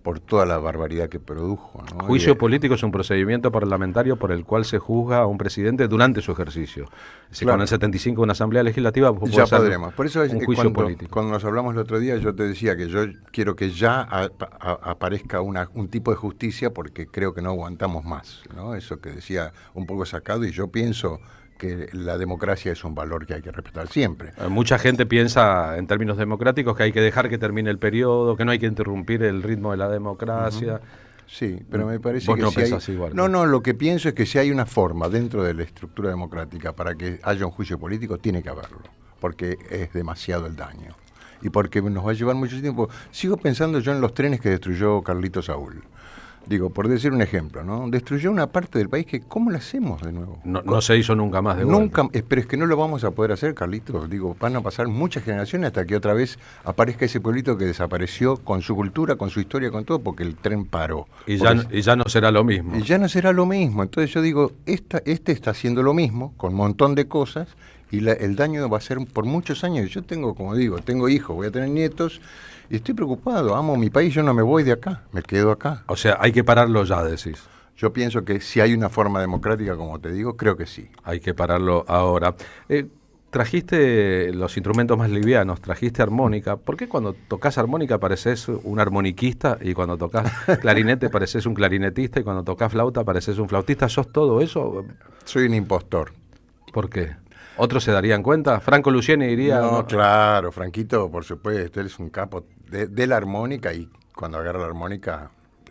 por toda la barbaridad que produjo, ¿no? Juicio político es un procedimiento parlamentario por el cual se juzga a un presidente durante su ejercicio. Si Claro. con el 75 una asamblea legislativa puede Ya ser podremos. Por eso es un juicio político. cuando nos hablamos el otro día, yo te decía que yo quiero que ya aparezca un tipo de justicia porque creo que no aguantamos más, ¿no? Eso que decía un poco sacado, y yo pienso que la democracia es un valor que hay que respetar siempre. Mucha gente piensa en términos democráticos que hay que dejar que termine el periodo, que no hay que interrumpir el ritmo de la democracia. Sí, pero me parece Vos que no si hay... pensás igual. No, lo que pienso es que si hay una forma dentro de la estructura democrática para que haya un juicio político, tiene que haberlo, porque es demasiado el daño. Y porque nos va a llevar mucho tiempo. Sigo pensando yo en los trenes que destruyó Carlito Saúl. Digo, por decir un ejemplo, ¿no? Destruyó una parte del país que, ¿cómo la hacemos de nuevo? No se hizo nunca más de Nunca, vuelta. pero es que no lo vamos a poder hacer, Carlitos. Digo, van a pasar muchas generaciones hasta que otra vez aparezca ese pueblito que desapareció con su cultura, con su historia, con todo, porque el tren paró. Y ya no será lo mismo. Y ya no será lo mismo. Entonces yo digo, este está haciendo lo mismo, con un montón de cosas, y el daño va a ser por muchos años. Yo tengo, como digo, tengo hijos, voy a tener nietos, y estoy preocupado, amo mi país, yo no me voy de acá, me quedo acá. O sea, hay que pararlo ya, decís. Yo pienso que si hay una forma democrática, como te digo, creo que sí. Hay que pararlo ahora. Trajiste los instrumentos más livianos, trajiste armónica. ¿Por qué cuando tocas armónica pareces un armoniquista y cuando tocas clarinete pareces un clarinetista y cuando tocas flauta pareces un flautista? ¿Sos todo eso? Soy un impostor. ¿Por qué? ¿Otros se darían cuenta? Franco Luciani diría... No, claro, Franquito, por supuesto, él es un capo de la armónica y cuando agarra la armónica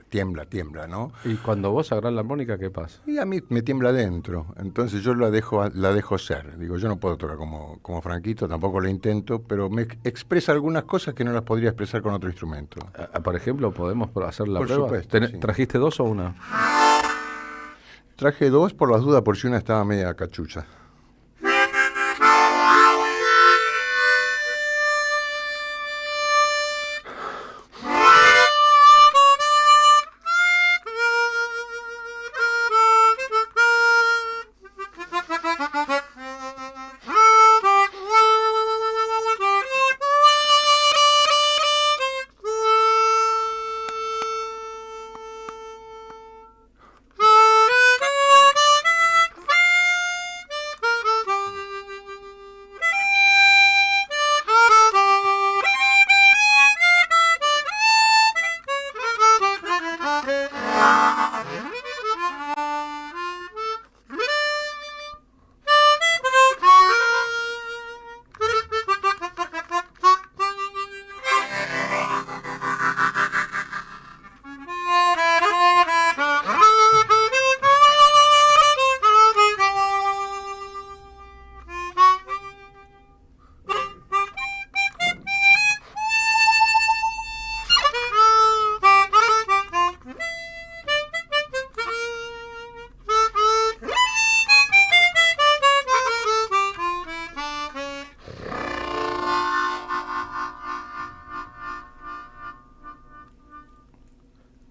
tiembla, ¿no? ¿Y cuando vos agarrás la armónica, qué pasa? Y a mí me tiembla adentro, entonces yo la dejo ser. Digo, yo no puedo tocar como Franquito, tampoco lo intento, pero me expresa algunas cosas que no las podría expresar con otro instrumento. Por ejemplo, ¿podemos hacer la Por prueba? supuesto, sí. ¿Trajiste dos o una? Traje dos por las dudas, por si una estaba media cachucha.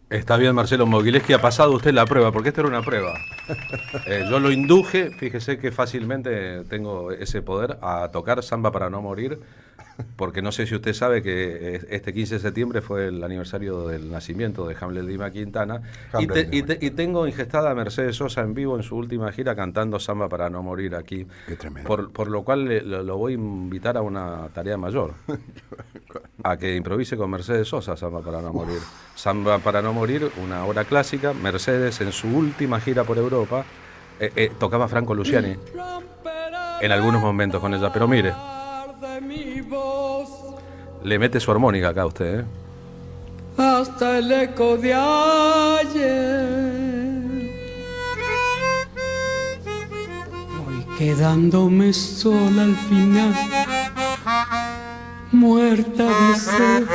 Está bien, Marcelo Mogileski, ha pasado usted la prueba, porque esta era una prueba. Yo lo induje, fíjese que fácilmente tengo ese poder, a tocar Samba para no morir, porque no sé si usted sabe que este 15 de septiembre fue el aniversario del nacimiento de Hamlet Lima Quintana, y tengo ingestada a Mercedes Sosa en vivo en su última gira cantando Samba para no morir aquí. Qué tremendo. Por lo cual lo voy a invitar a una tarea mayor, a que improvise con Mercedes Sosa Samba para no morir. Samba para no morir, una obra clásica. Mercedes en su última gira por Europa tocaba Franco Luciani en algunos momentos con ella, pero mire, le mete su armónica acá a usted, ¿eh? Hasta el eco de ayer, voy quedándome sola al final, muerta de sed,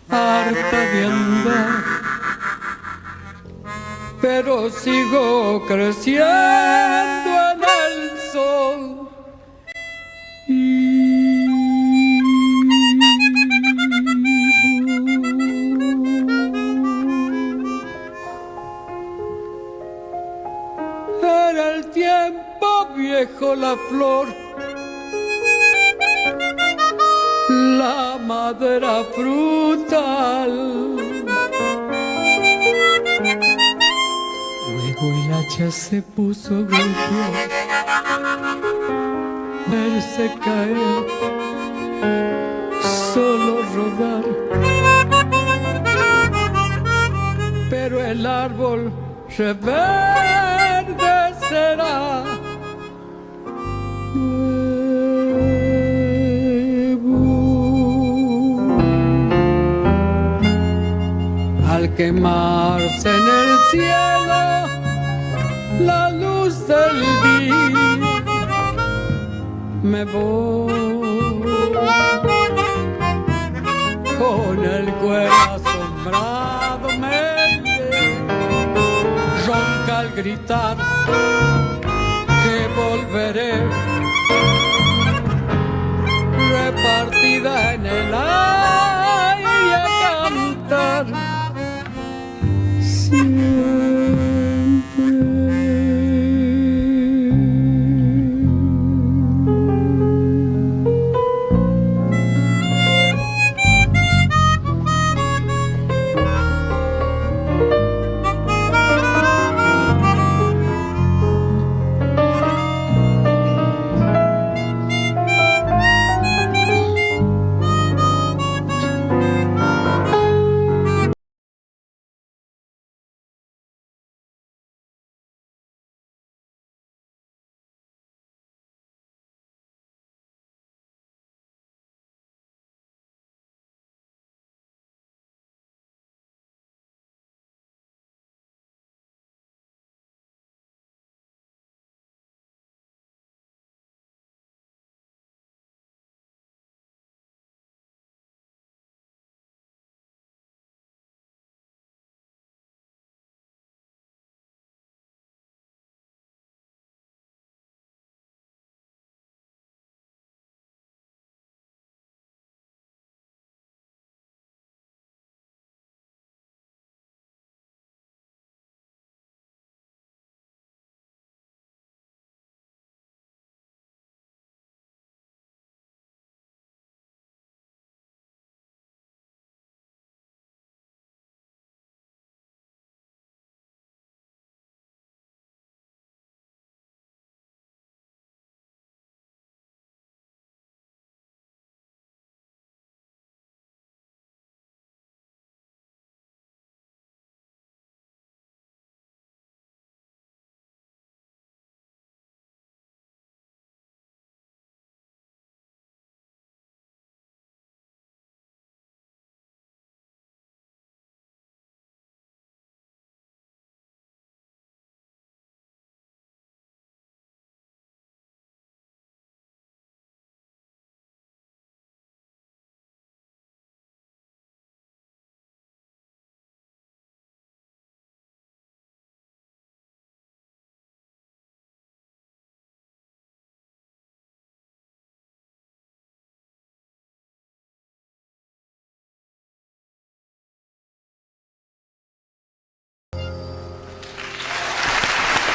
harta de andar, pero sigo creciendo en el sol. Era el tiempo viejo la flor, la madera frutal. Luego el hacha se puso a golpear, verse caer, solo rodar. Pero el árbol reverdecerá. Al quemarse en el cielo la luz del día, me voy con el cuero asombrado, me ronca al gritar que volveré, repartida en el aire a cantar.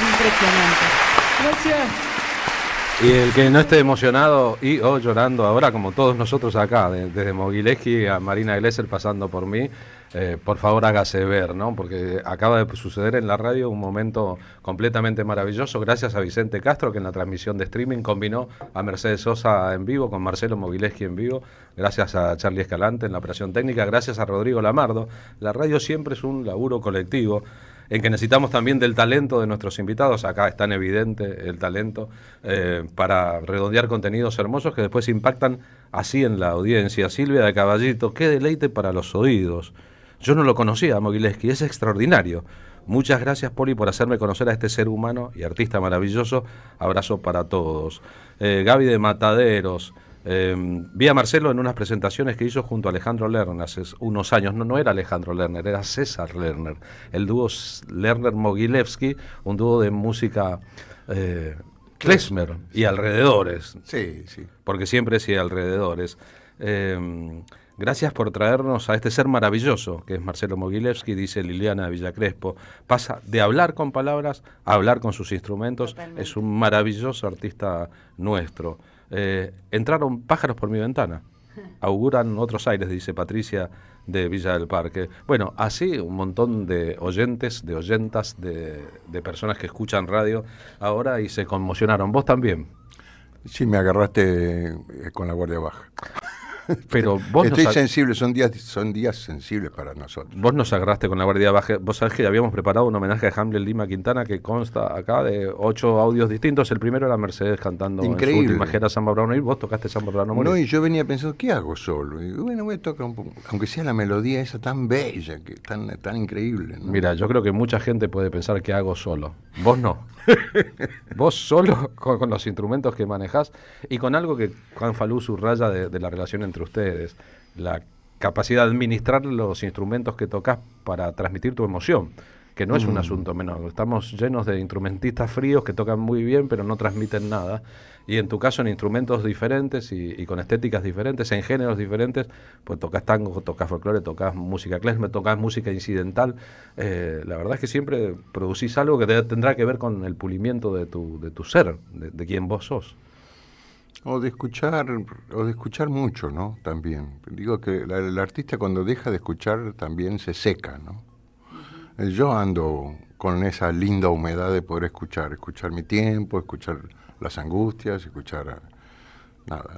Impresionante. Gracias. Y el que no esté emocionado y o llorando ahora, como todos nosotros acá, desde Mogileski a Marina Glesser pasando por mí, por favor hágase ver, ¿no? Porque acaba de suceder en la radio un momento completamente maravilloso, gracias a Vicente Castro, que en la transmisión de streaming combinó a Mercedes Sosa en vivo con Marcelo Mogileski en vivo, gracias a Charlie Escalante en la operación técnica, gracias a Rodrigo Lamardo. La radio siempre es un laburo colectivo, en que necesitamos también del talento de nuestros invitados. Acá es tan evidente el talento para redondear contenidos hermosos que después impactan así en la audiencia. Silvia de Caballito, qué deleite para los oídos. Yo no lo conocía a Mogileski, es extraordinario. Muchas gracias, Poli, por hacerme conocer a este ser humano y artista maravilloso. Abrazo para todos. Gaby de Mataderos. Vi a Marcelo en unas presentaciones que hizo junto a Alejandro Lerner hace unos años. No era Alejandro Lerner, era César Lerner. El dúo Lerner-Mogilevsky, un dúo de música klezmer y alrededores. Sí, sí. Porque siempre sí alrededores. Gracias por traernos a este ser maravilloso, que es Marcelo Mogilevsky, dice Liliana Villacrespo. Pasa de hablar con palabras a hablar con sus instrumentos. Totalmente. Es un maravilloso artista nuestro. Entraron pájaros por mi ventana. Auguran otros aires, dice Patricia de Villa del Parque. Bueno, así un montón de oyentes, de oyentas, de personas que escuchan radio ahora y se conmocionaron. ¿Vos también? Sí, me agarraste con la guardia baja. Pero vos estoy sensible, son días sensibles para nosotros. Vos nos agarraste con la guardia baja. Vos sabés que habíamos preparado un homenaje a Hamlet Lima Quintana que consta acá de 8 audios distintos. El primero era Mercedes cantando Increíble. En su última gira Samba Bravo Morir. Vos tocaste Samba Bravo Morir. No, y yo venía pensando, ¿qué hago solo? Y digo, bueno, voy a tocar un poco, aunque sea la melodía esa tan bella, que tan increíble, ¿no? Mira, yo creo que mucha gente puede pensar que hago solo. Vos no. Vos solo con los instrumentos que manejás y con algo que Juan Falú subraya de la relación entre ustedes. La capacidad de administrar los instrumentos que tocas para transmitir tu emoción, que no es un asunto menor. Estamos llenos de instrumentistas fríos que tocan muy bien pero no transmiten nada, y en tu caso en instrumentos diferentes y con estéticas diferentes, en géneros diferentes, pues tocas tango, tocas folclore, tocas música klezmer, tocas música incidental. La verdad es que siempre producís algo que tendrá que ver con el pulimiento de tu ser, de quien vos sos. O de escuchar mucho, ¿no? También. Digo que el artista cuando deja de escuchar también se seca, ¿no? Yo ando con esa linda humedad de poder escuchar mi tiempo, escuchar las angustias, escuchar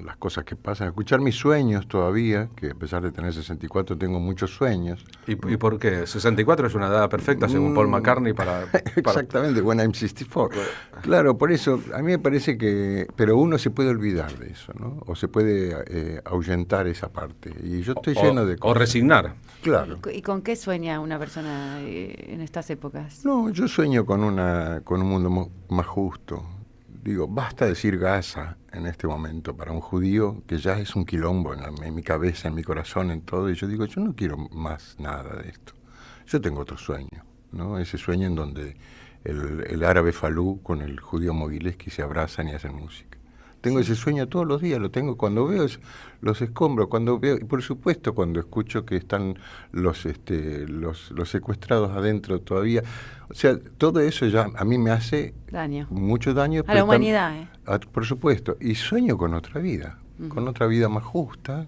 las cosas que pasan, escuchar mis sueños todavía, que a pesar de tener 64 tengo muchos sueños. ¿Y por qué? 64 es una edad perfecta según Paul McCartney para... Exactamente, when I'm 64. Claro, por eso a mí me parece que... Pero uno se puede olvidar de eso, ¿no? O se puede ahuyentar esa parte. Y yo estoy lleno de cosas. O resignar. Claro. ¿Y con qué sueña una persona en estas épocas? No, yo sueño con un mundo más justo. Digo, basta decir Gaza en este momento para un judío, que ya es un quilombo en mi cabeza, en mi corazón, en todo, y yo digo, yo no quiero más nada de esto. Yo tengo otro sueño, ¿no? Ese sueño en donde el árabe Falú con el judío Mogilevsky se abrazan y hacen música. Tengo ese sueño todos los días, lo tengo cuando veo los escombros, cuando veo, y por supuesto cuando escucho que están los secuestrados adentro todavía. O sea, todo eso ya a mí me hace mucho daño. A la humanidad, por supuesto. Y sueño con otra vida, con otra vida más justa,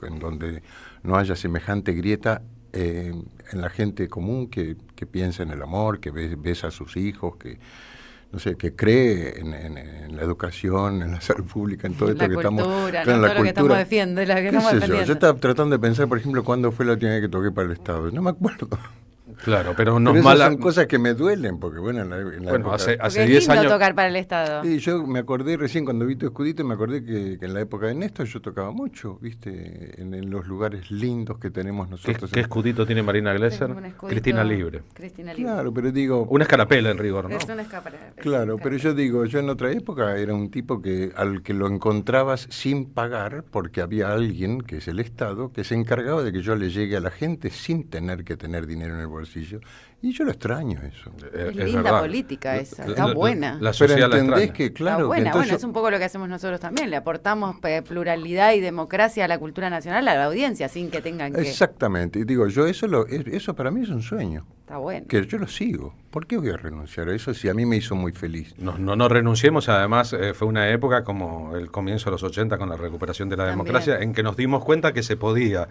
en donde no haya semejante grieta en la gente común que piensa en el amor, que besa a sus hijos, que no sé, que cree en la educación, en la salud pública, en todo esto que estamos... En la cultura, que estamos defendiendo. Yo estaba tratando de pensar, por ejemplo, cuándo fue la última vez que toqué para el Estado. No me acuerdo. Claro, pero son cosas que me duelen, porque bueno, en la época... hace 10 años... tocar para el Estado. Sí, yo me acordé recién cuando vi tu escudito, me acordé que en la época de Néstor yo tocaba mucho, ¿viste? En los lugares lindos que tenemos nosotros. ¿Qué escudito tiene Marina Glesser? Cristina Libre. Claro, pero digo... Una escarapela en rigor, ¿no? Es una escarapela. Claro, pero yo digo, yo en otra época era un tipo al que lo encontrabas sin pagar, porque había alguien, que es el Estado, que se encargaba de que yo le llegue a la gente sin tener que tener dinero en el bolsillo. Y yo lo extraño eso. Es linda verdad. Política esa, está buena. La sociedad pero entendés que, claro... Está buena, que entonces es un poco lo que hacemos nosotros también. Le aportamos pluralidad y democracia a la cultura nacional, a la audiencia, sin que tengan que... Exactamente. Y digo, yo eso para mí es un sueño. Está bueno. Que yo lo sigo. ¿Por qué voy a renunciar a eso si a mí me hizo muy feliz? No renunciemos, además fue una época como el comienzo de los 80 con la recuperación de la democracia, en que nos dimos cuenta que se podía,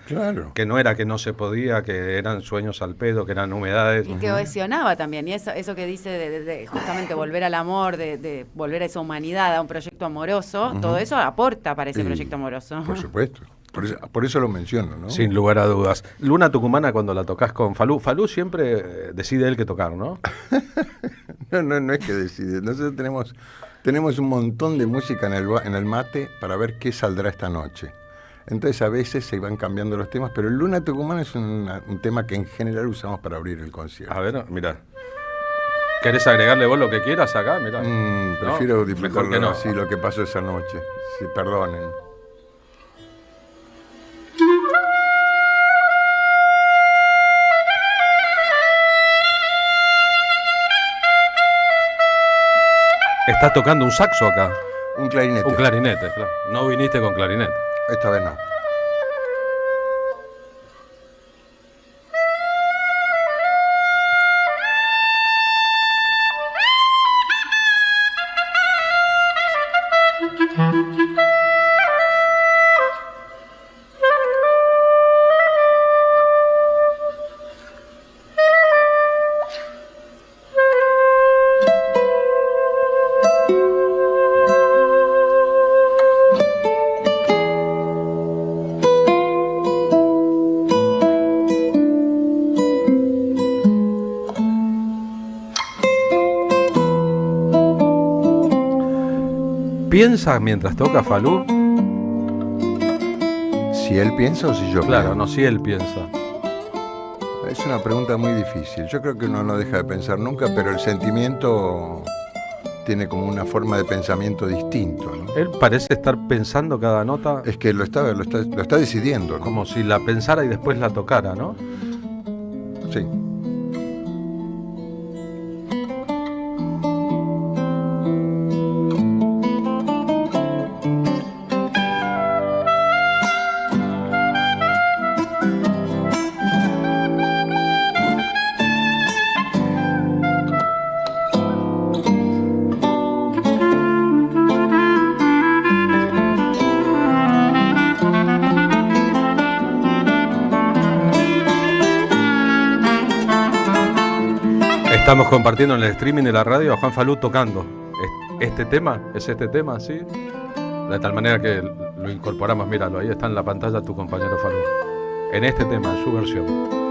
que no era que no se podía, que eran sueños al pedo, que eran humedades. Y que cohesionaba también, y eso que dice de justamente volver al amor, de volver a esa humanidad, a un proyecto amoroso, todo eso aporta para ese proyecto amoroso. Por supuesto. Por eso lo menciono, ¿no? Sin lugar a dudas. Luna Tucumana, cuando la tocas con Falú siempre decide él que tocar, ¿no? No es que decide. Nosotros tenemos un montón de música en el mate para ver qué saldrá esta noche. Entonces a veces se van cambiando los temas, pero el Luna Tucumana es un tema que en general usamos para abrir el concierto. A ver, mira. ¿Querés agregarle vos lo que quieras acá? Mirá. Prefiero disfrutarlo así, lo que pasó esa noche. Sí, perdonen. Estás tocando un saxo acá. Un clarinete. Un clarinete, claro. No viniste con clarinete. Esta vez no. piensa mientras toca Falú? ¿Si él piensa o si yo Claro, pienso? no, si él piensa. Es una pregunta muy difícil. Yo creo que uno no deja de pensar nunca, pero el sentimiento tiene como una forma de pensamiento distinto, ¿no? Él parece estar pensando cada nota. Es que lo está decidiendo, ¿no? Como si la pensara y después la tocara, ¿no? Sí. Estamos compartiendo en el streaming de la radio a Juan Falú tocando este tema, ¿sí? De tal manera que lo incorporamos, míralo, ahí está en la pantalla tu compañero Falú. En este tema, en su versión.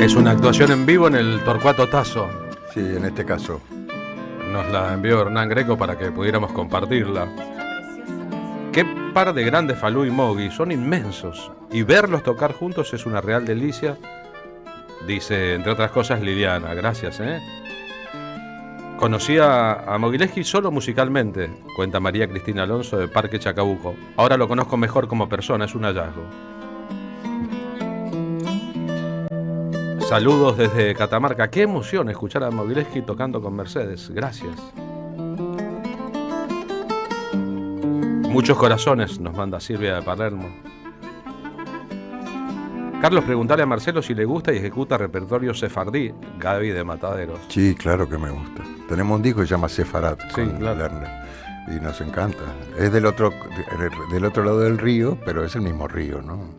Es una actuación en vivo en el Torcuato Tazo. Sí, en este caso. Nos la envió Hernán Greco para que pudiéramos compartirla. Qué par de grandes Falú y Mogui, son inmensos. Y verlos tocar juntos es una real delicia. Dice, entre otras cosas, Liliana. Gracias, ¿eh? Conocí a Mogileski solo musicalmente, cuenta María Cristina Alonso de Parque Chacabuco. Ahora lo conozco mejor como persona, es un hallazgo. Saludos desde Catamarca. Qué emoción escuchar a Mogileski tocando con Mercedes. Gracias. Muchos corazones nos manda Silvia de Palermo. Carlos, preguntale a Marcelo si le gusta y ejecuta repertorio sefardí. Gaby de Mataderos. Sí, claro que me gusta. Tenemos un disco que se llama Sefarat, Sí, con claro. Lerner, y nos encanta. Es del otro lado del río, pero es el mismo río, ¿no?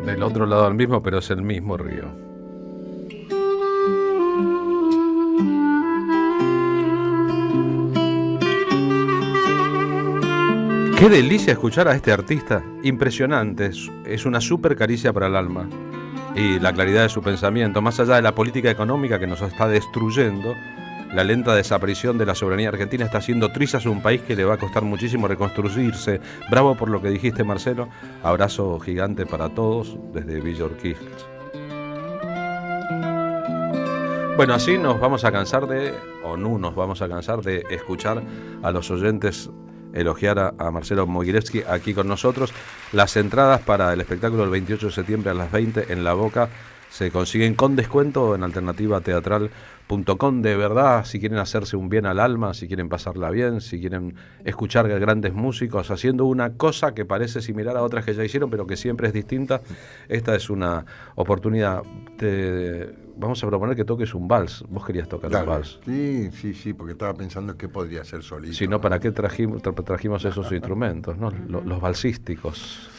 Del otro lado del mismo, pero es el mismo río. Qué delicia escuchar a este artista. Impresionante. Es una súper caricia para el alma. Y la claridad de su pensamiento, más allá de la política económica que nos está destruyendo, la lenta desaparición de la soberanía argentina está haciendo trizas a un país que le va a costar muchísimo reconstruirse. Bravo por lo que dijiste, Marcelo. Abrazo gigante para todos desde Villa Urquiza. Bueno, así nos vamos a cansar o no nos vamos a cansar de escuchar a los oyentes elogiar a Marcelo Mogileski aquí con nosotros. Las entradas para el espectáculo del 28 de septiembre a las 20 en La Boca se consiguen con descuento en alternativateatral.com. De verdad, si quieren hacerse un bien al alma, si quieren pasarla bien, si quieren escuchar grandes músicos haciendo una cosa que parece similar a otras que ya hicieron, pero que siempre es distinta, esta es una oportunidad. Vamos a proponer que toques un vals. Vos querías tocar un vals. Sí, porque estaba pensando que podría ser solito. Si no, ¿para qué trajimos esos instrumentos, ¿no? Los valsísticos.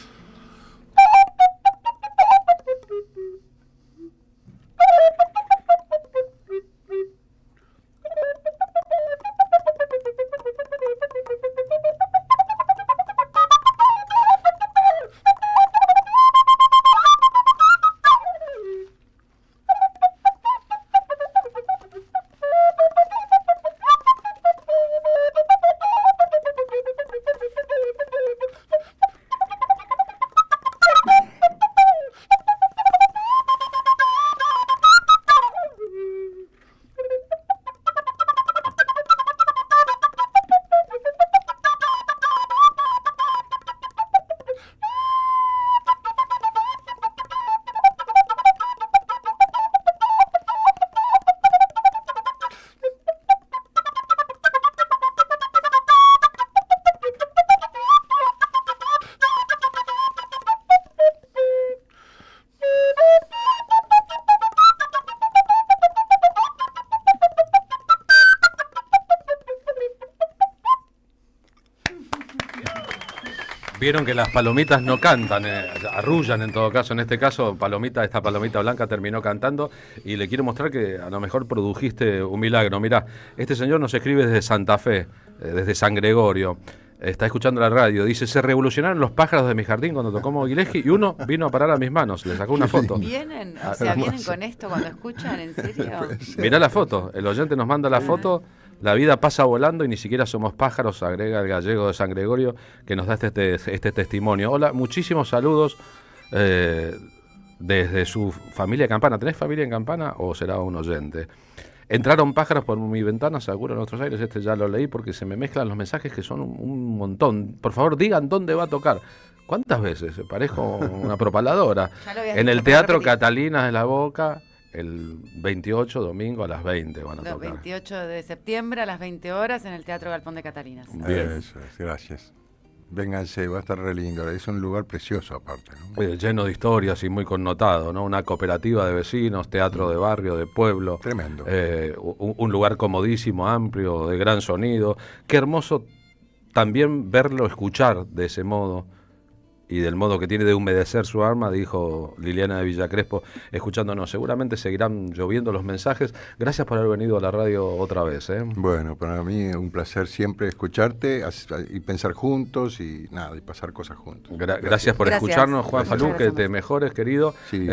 Vieron que las palomitas no cantan, arrullan en todo caso. En este caso, esta palomita blanca terminó cantando y le quiero mostrar que a lo mejor produjiste un milagro. Mirá, este señor nos escribe desde Santa Fe, desde San Gregorio. Está escuchando la radio. Dice, se revolucionaron los pájaros de mi jardín cuando tocó Mogileski y uno vino a parar a mis manos. Le sacó una foto. ¿Vienen? O sea, ¿vienen con esto cuando escuchan? ¿En serio? Mirá la foto. El oyente nos manda la foto. La vida pasa volando y ni siquiera somos pájaros, agrega el gallego de San Gregorio, que nos da este testimonio. Hola, muchísimos saludos desde su familia de Campana. ¿Tenés familia en Campana o será un oyente? Entraron pájaros por mi ventana, seguro en Nuestros Aires. Este ya lo leí porque se me mezclan los mensajes que son un montón. Por favor, digan dónde va a tocar. ¿Cuántas veces? Parezco una propaladora. En el Teatro Catalinas de la Boca, el 28, domingo a las 20 van a tocar. 28 de septiembre a las 20 horas en el Teatro Galpón de Catalinas. Bien, eso es, gracias. Vénganse, va a estar re lindo. Es un lugar precioso aparte, ¿no? Lleno de historias y muy connotado, ¿no? Una cooperativa de vecinos, teatro de barrio, de pueblo. Tremendo. Un lugar comodísimo, amplio, de gran sonido. Qué hermoso también verlo, escuchar de ese modo. Y del modo que tiene de humedecer su alma, dijo Liliana de Villacrespo, escuchándonos. Seguramente seguirán lloviendo los mensajes. Gracias por haber venido a la radio otra vez. Bueno, para mí es un placer siempre escucharte y pensar juntos y pasar cosas juntos. Gracias por escucharnos, Juan Falú, que te mejores, querido. Sí,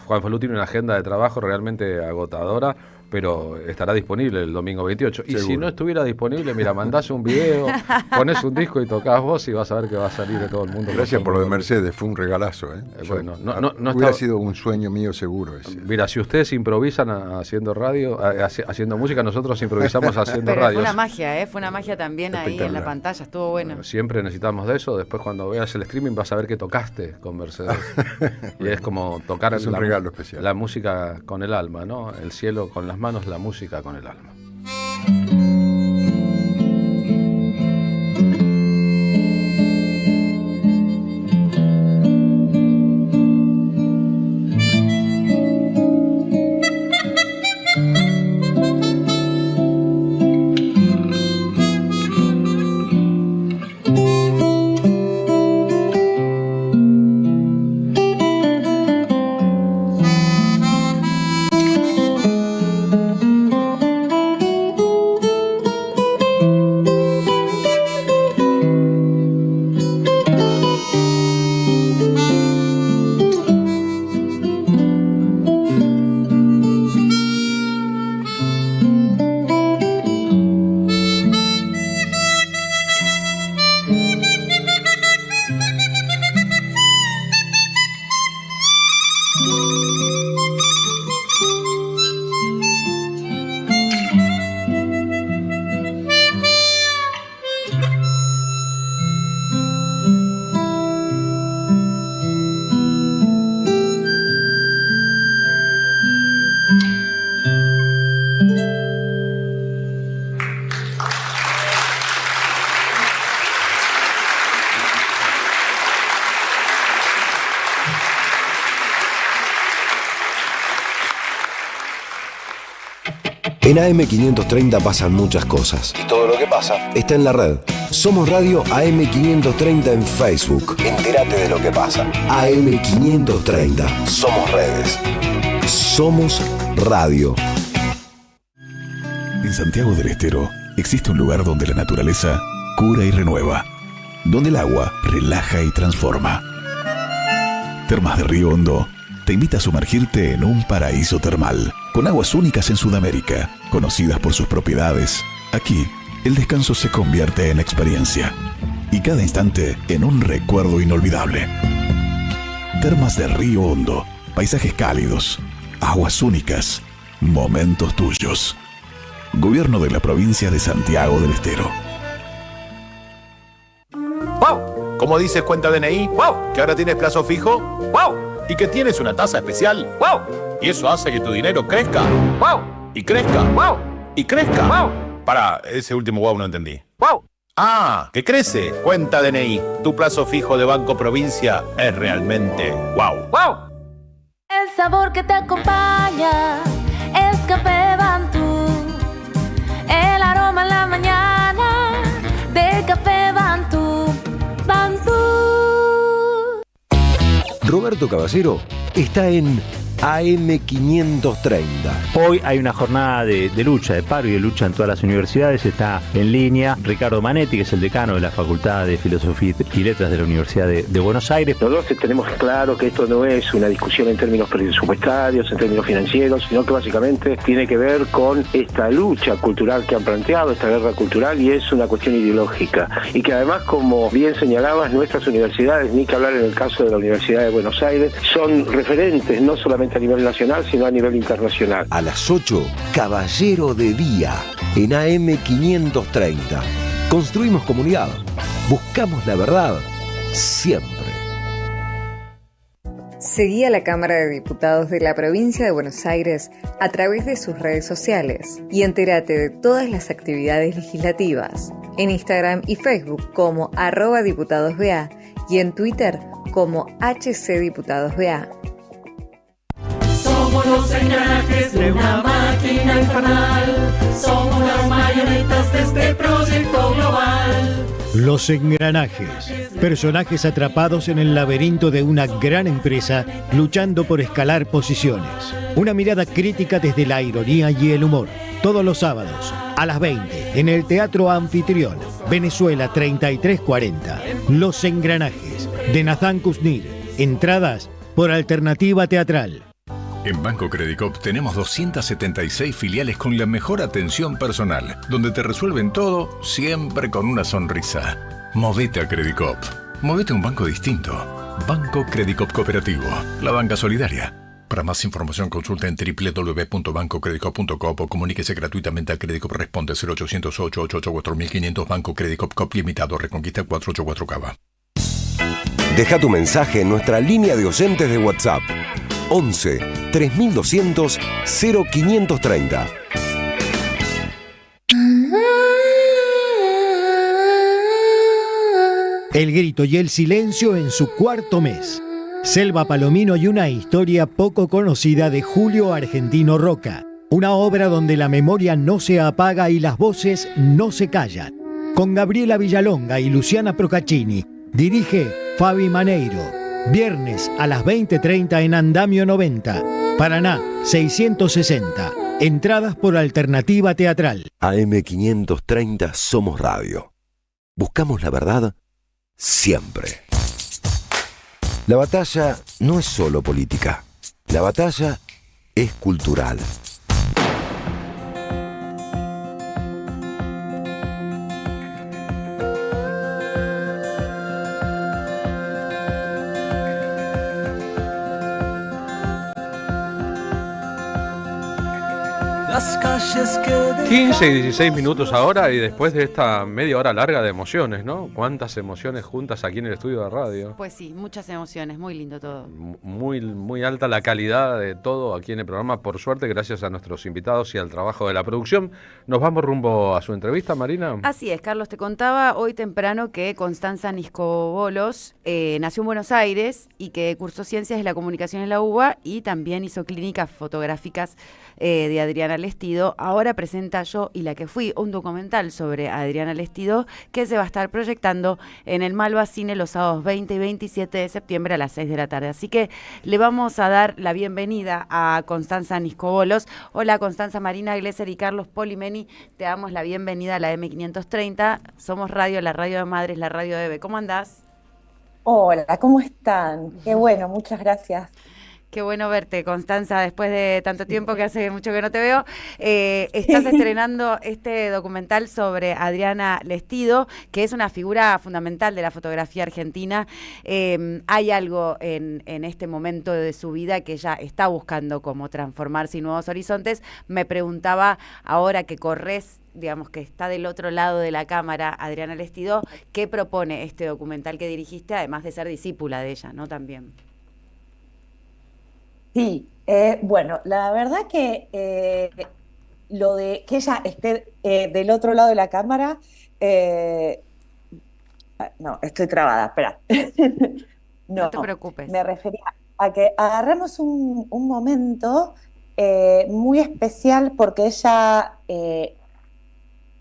Juan Falú tiene una agenda de trabajo realmente agotadora, pero estará disponible el domingo 28. Y si no estuviera disponible, mira, mandás un video, pones un disco y tocás vos y vas a ver que va a salir de todo el mundo. Gracias por lo de Mercedes, fue un regalazo. Bueno, hubiera sido un sueño mío seguro ese. Mira, si ustedes improvisan haciendo radio, haciendo música, nosotros improvisamos haciendo radio. Fue una magia, fue una magia también ahí en la pantalla, estuvo bueno. Siempre necesitamos de eso. Después cuando veas el streaming vas a ver que tocaste con Mercedes. Y es como tocar es un regalo especial. La música con el alma, ¿no? El cielo con las manos, la música con el alma. En AM530 pasan muchas cosas. Y todo lo que pasa está en la red. Somos Radio AM530 en Facebook. Entérate de lo que pasa. AM530. Somos redes. Somos radio. En Santiago del Estero existe un lugar donde la naturaleza cura y renueva. Donde el agua relaja y transforma. Termas de Río Hondo te invita a sumergirte en un paraíso termal, con aguas únicas en Sudamérica, conocidas por sus propiedades. Aquí, el descanso se convierte en experiencia, y cada instante en un recuerdo inolvidable. Termas de Río Hondo, paisajes cálidos, aguas únicas, momentos tuyos. Gobierno de la provincia de Santiago del Estero. ¡Wow! ¿Cómo dices cuenta DNI? ¡Wow! ¿Que ahora tienes plazo fijo? ¡Wow! ¿Y que tienes una tasa especial? ¡Wow! Y eso hace que tu dinero crezca. ¡Wow! Y crezca. ¡Wow! Y crezca. ¡Wow! Pará, ese último wow no entendí. ¡Wow! Ah, que crece. Cuenta DNI. Tu plazo fijo de Banco Provincia es realmente wow. ¡Wow! El sabor que te acompaña es Café Bantú. El aroma en la mañana de Café Bantú. Bantú. Roberto Caballero está en AM530. Hoy hay una jornada de lucha, de paro y de lucha en todas las universidades. Está en línea Ricardo Manetti, que es el decano de la Facultad de Filosofía y Letras de la Universidad de Buenos Aires. Nosotros tenemos claro que esto no es una discusión en términos presupuestarios, en términos financieros, sino que básicamente tiene que ver con esta lucha cultural que han planteado, esta guerra cultural, y es una cuestión ideológica. Y que además, como bien señalabas, nuestras universidades, ni que hablar en el caso de la Universidad de Buenos Aires, son referentes no solamente a nivel nacional, sino a nivel internacional. A las 8, Caballero de Día, en AM530. Construimos comunidad. Buscamos la verdad. Siempre. Seguí a la Cámara de Diputados de la Provincia de Buenos Aires a través de sus redes sociales y entérate de todas las actividades legislativas en Instagram y Facebook como @diputadosBA y en Twitter como HCDiputadosBA. Somos los engranajes de una máquina infernal. Somos las marionetas de este proyecto global. Los engranajes, personajes atrapados en el laberinto de una gran empresa luchando por escalar posiciones. Una mirada crítica desde la ironía y el humor. Todos los sábados a las 20 en el Teatro Anfitrión, Venezuela 3340. Los engranajes de Nathan Kusnir. Entradas por Alternativa Teatral. En Banco Credicop tenemos 276 filiales con la mejor atención personal, donde te resuelven todo siempre con una sonrisa. Movete a Credicop. Movete a un banco distinto. Banco Credicop Cooperativo. La banca solidaria. Para más información consulta en www.bancocredicop.com o comuníquese gratuitamente al Credicop Responde 0800-888-4500 Banco Credicop Cop Limitado Reconquista 484 Cava. Deja tu mensaje en nuestra línea de oyentes de WhatsApp. 11 3200 0530. El grito y el silencio en su cuarto mes. Selva Palomino y una historia poco conocida de Julio Argentino Roca. Una obra donde la memoria no se apaga y las voces no se callan. Con Gabriela Villalonga y Luciana Procaccini. Dirige Fabi Maneiro. Viernes a las 20:30 en Andamio 90. Paraná 660. Entradas por Alternativa Teatral. AM530 Somos Radio. Buscamos la verdad siempre. La batalla no es solo política. La batalla es cultural. Las calles que 15 y 16 minutos ahora, y después de esta media hora larga de emociones, ¿no? Cuántas emociones juntas aquí en el estudio de radio. Pues sí, muchas emociones, muy lindo todo. Muy, muy alta la calidad de todo aquí en el programa. Por suerte, gracias a nuestros invitados y al trabajo de la producción. Nos vamos rumbo a su entrevista, Marina. Así es, Carlos, te contaba hoy temprano que Constanza Niscobolos nació en Buenos Aires y que cursó Ciencias de la Comunicación en la UBA y también hizo clínicas fotográficas de Adriana Lestido. Ahora presenta Yo y la que fui, un documental sobre Adriana Lestido que se va a estar proyectando en el Malva Cine los sábados 20 y 27 de septiembre a las 6 de la tarde. Así que le vamos a dar la bienvenida a Constanza Niscobolos. Hola Constanza, Marina Glesser y Carlos Polimeni, te damos la bienvenida a la M530. Somos Radio, la radio de Madres, la radio de EVE. ¿Cómo andás? Hola, ¿cómo están? Qué bueno, muchas gracias. Qué bueno verte, Constanza, después de tanto tiempo que hace mucho que no te veo. Estás estrenando este documental sobre Adriana Lestido, que es una figura fundamental de la fotografía argentina. Hay algo en este momento de su vida que ella está buscando como transformarse y nuevos horizontes. Me preguntaba, ahora que corres, digamos que está del otro lado de la cámara, Adriana Lestido, ¿qué propone este documental que dirigiste, además de ser discípula de ella, ¿no? También. Sí, bueno, la verdad que lo de que ella esté del otro lado de la cámara, no, estoy trabada, espera. No te preocupes. Me refería a que agarramos un momento muy especial porque ella,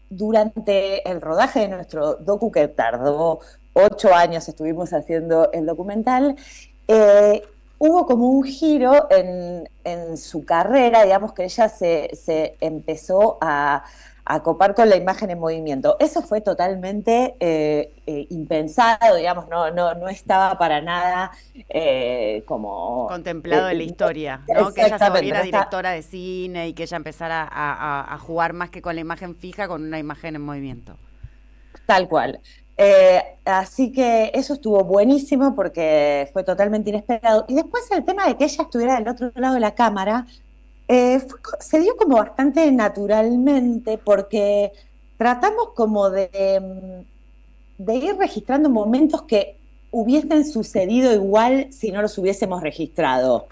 durante el rodaje de nuestro docu, que tardó 8 años, estuvimos haciendo el documental, hubo como un giro en su carrera, digamos que ella se empezó a copar con la imagen en movimiento. Eso fue totalmente impensado, digamos, no estaba para nada como... Contemplado en la historia, ¿no? Que ella se volviera directora de cine y que ella empezara a jugar más que con la imagen fija, con una imagen en movimiento. Tal cual. Así que eso estuvo buenísimo porque fue totalmente inesperado. Y después el tema de que ella estuviera del otro lado de la cámara, se dio como bastante naturalmente porque tratamos como de ir registrando momentos que hubiesen sucedido igual si no los hubiésemos registrado.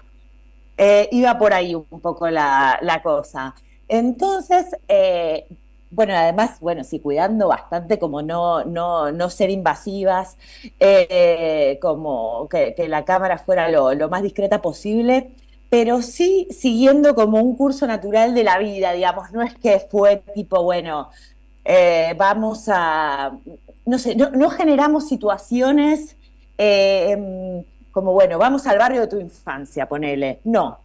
Iba por ahí un poco la cosa. Entonces, bueno, además, bueno, sí, cuidando bastante como no ser invasivas, como que la cámara fuera lo más discreta posible, pero sí siguiendo como un curso natural de la vida, digamos, no es que fue tipo, bueno, vamos a, no sé, no generamos situaciones como, bueno, vamos al barrio de tu infancia, ponele, no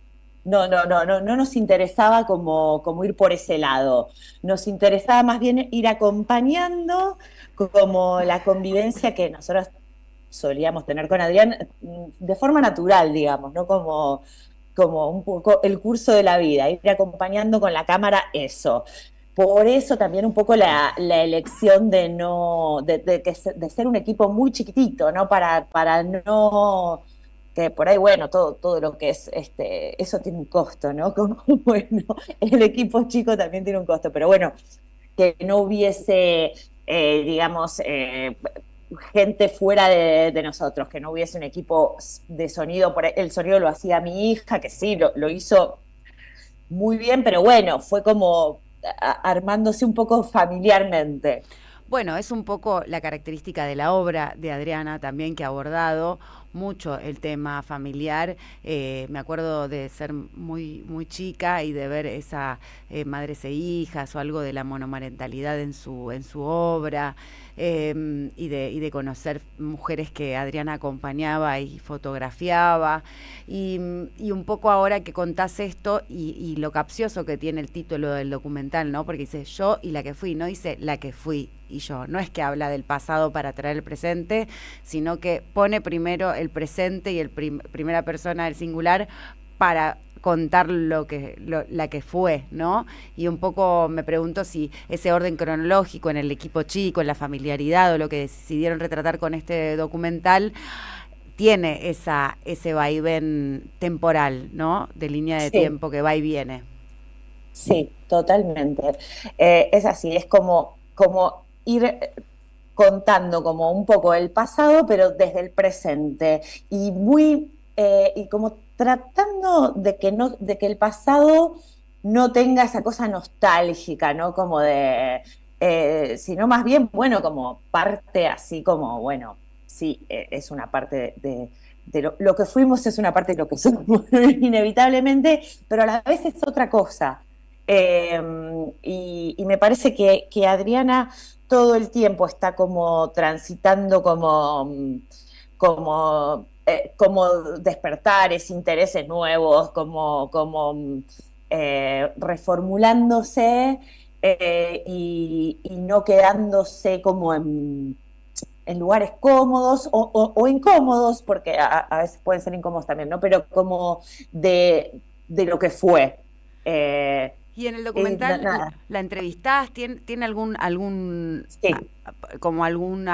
nos interesaba como ir por ese lado, nos interesaba más bien ir acompañando como la convivencia que nosotros solíamos tener con Adrián de forma natural, digamos, ¿no? Como un poco el curso de la vida, ir acompañando con la cámara eso. Por eso también un poco la elección de ser un equipo muy chiquitito, ¿no? Para no... que por ahí, bueno, todo lo que es, eso tiene un costo, ¿no? Como, bueno, el equipo chico también tiene un costo, pero bueno, que no hubiese, digamos, gente fuera de nosotros, que no hubiese un equipo de sonido, el sonido lo hacía mi hija, que sí, lo hizo muy bien, pero bueno, fue como armándose un poco familiarmente. Bueno, es un poco la característica de la obra de Adriana también, que ha abordado mucho el tema familiar. Me acuerdo de ser muy chica y de ver esa Madres e Hijas o algo de la monomarentalidad en su obra, y de conocer mujeres que Adriana acompañaba y fotografiaba. Y un poco ahora que contás esto y lo capcioso que tiene el título del documental, ¿no? Porque dice yo y la que fui, no dice la que fui y yo. No es que habla del pasado para traer el presente, sino que pone primero el presente y primera persona del singular para contar la que fue, ¿no? Y un poco me pregunto si ese orden cronológico en el equipo chico, en la familiaridad o lo que decidieron retratar con este documental tiene ese vaivén temporal, ¿no? De línea de tiempo que va y viene. Sí, totalmente. Es así, es como ir contando como un poco el pasado, pero desde el presente. Y y como tratando de que el pasado no tenga esa cosa nostálgica, ¿no? Como sino más bien, bueno, como parte así como, bueno, sí, es una parte de lo que fuimos, es una parte de lo que somos inevitablemente, pero a la vez es otra cosa. Y me parece que Adriana todo el tiempo está como transitando como despertares, intereses nuevos, como reformulándose y no quedándose como en lugares cómodos o incómodos, porque a veces pueden ser incómodos también, ¿no? Pero como de lo que fue. Y en el documental la entrevistás, ¿tiene algún sí. Como algún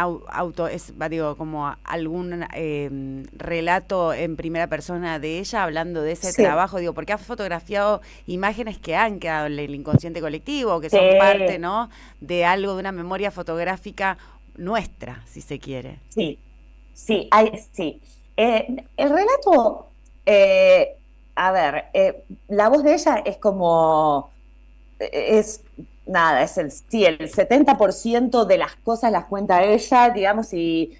como algún relato en primera persona de ella hablando de ese trabajo? Digo, porque ha fotografiado imágenes que han quedado en el inconsciente colectivo, que son parte, ¿no? De algo, de una memoria fotográfica nuestra, si se quiere. Sí. El relato, a ver, la voz de ella es como, es el 70% de las cosas las cuenta ella, digamos, y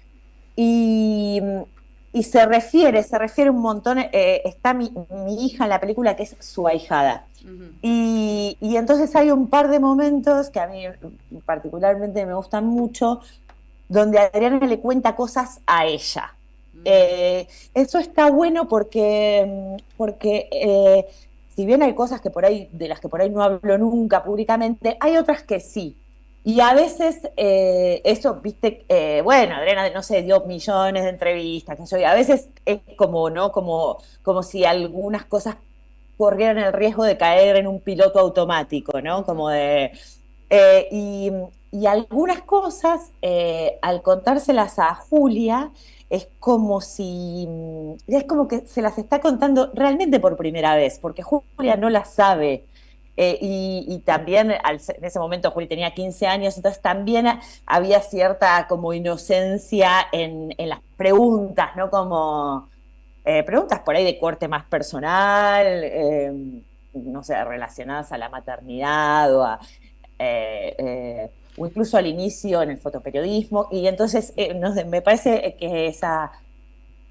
se refiere un montón, está mi hija en la película, que es su ahijada. Uh-huh. Y entonces hay un par de momentos que a mí particularmente me gustan mucho, donde Adriana le cuenta cosas a ella. Eso está bueno porque si bien hay cosas que por ahí, de las que por ahí no hablo nunca públicamente, hay otras que sí. Y a veces eso, viste, bueno, Adriana, no sé, dio millones de entrevistas, que yo, y a veces es como, ¿no? Como si algunas cosas corrieran el riesgo de caer en un piloto automático, ¿no? Como de... y algunas cosas, al contárselas a Julia, es como que se las está contando realmente por primera vez, porque Julia no las sabe. Y también en ese momento Juli tenía 15 años, entonces también había cierta como inocencia en las preguntas, ¿no? Como preguntas por ahí de corte más personal, no sé, relacionadas a la maternidad o incluso al inicio en el fotoperiodismo. Y entonces no sé, me parece que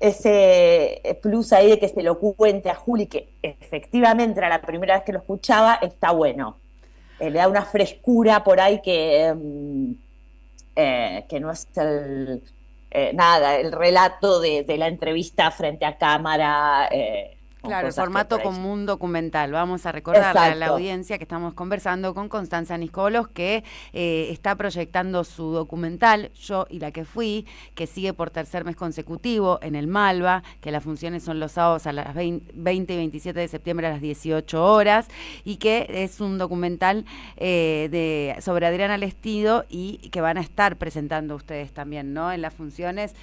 ese plus ahí de que se lo cuente a Juli, que efectivamente era la primera vez que lo escuchaba, está bueno. Le da una frescura por ahí que no es el relato de la entrevista frente a cámara. Claro, el formato como un documental. Vamos a recordarle a la audiencia que estamos conversando con Constanza Niscobolos, que está proyectando su documental Yo y la que fui, que sigue por tercer mes consecutivo en el Malva, que las funciones son los sábados a las 20 y 27 de septiembre a las 18 horas, y que es un documental sobre Adriana Lestido y que van a estar presentando ustedes también, ¿no? En las funciones.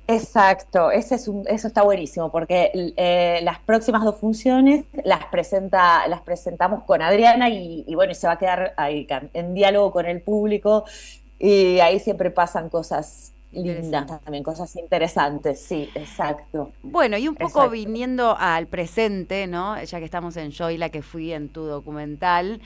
Exacto, eso está buenísimo, porque las próximas 2 funciones las presentamos con Adriana y bueno, y se va a quedar ahí en diálogo con el público, y ahí siempre pasan cosas lindas también, cosas interesantes, sí, exacto. Bueno, y un poco viniendo al presente, ¿no? Ya que estamos en Yo y la que fui, en tu documental,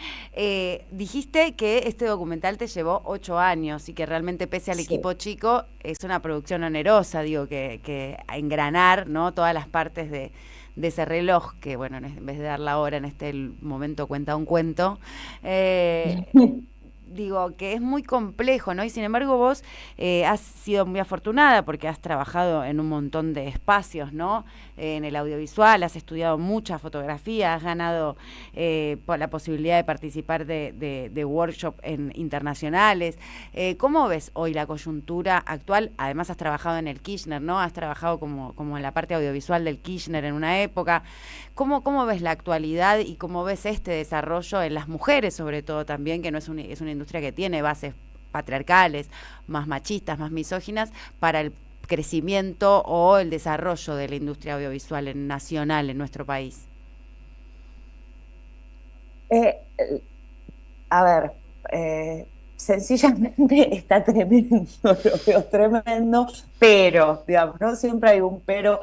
dijiste que este documental te llevó 8 años y que realmente, pese al equipo chico, es una producción onerosa, digo, que engranar, ¿no? Todas las partes de ese reloj, que bueno, en vez de dar la hora en este momento cuenta un cuento, digo, que es muy complejo, ¿no? Y sin embargo vos has sido muy afortunada porque has trabajado en un montón de espacios, ¿no? En el audiovisual, has estudiado mucha fotografía, has ganado la posibilidad de participar de workshops internacionales. ¿Cómo ves hoy la coyuntura actual? Además has trabajado en el Kirchner, ¿no? Has trabajado como en la parte audiovisual del Kirchner en una época. ¿Cómo ves la actualidad y cómo ves este desarrollo en las mujeres, sobre todo también, que no es una industria que tiene bases patriarcales, más machistas, más misóginas, para el crecimiento o el desarrollo de la industria audiovisual nacional en nuestro país? A ver, sencillamente está tremendo, lo veo tremendo, pero, digamos, ¿no? Siempre hay un pero.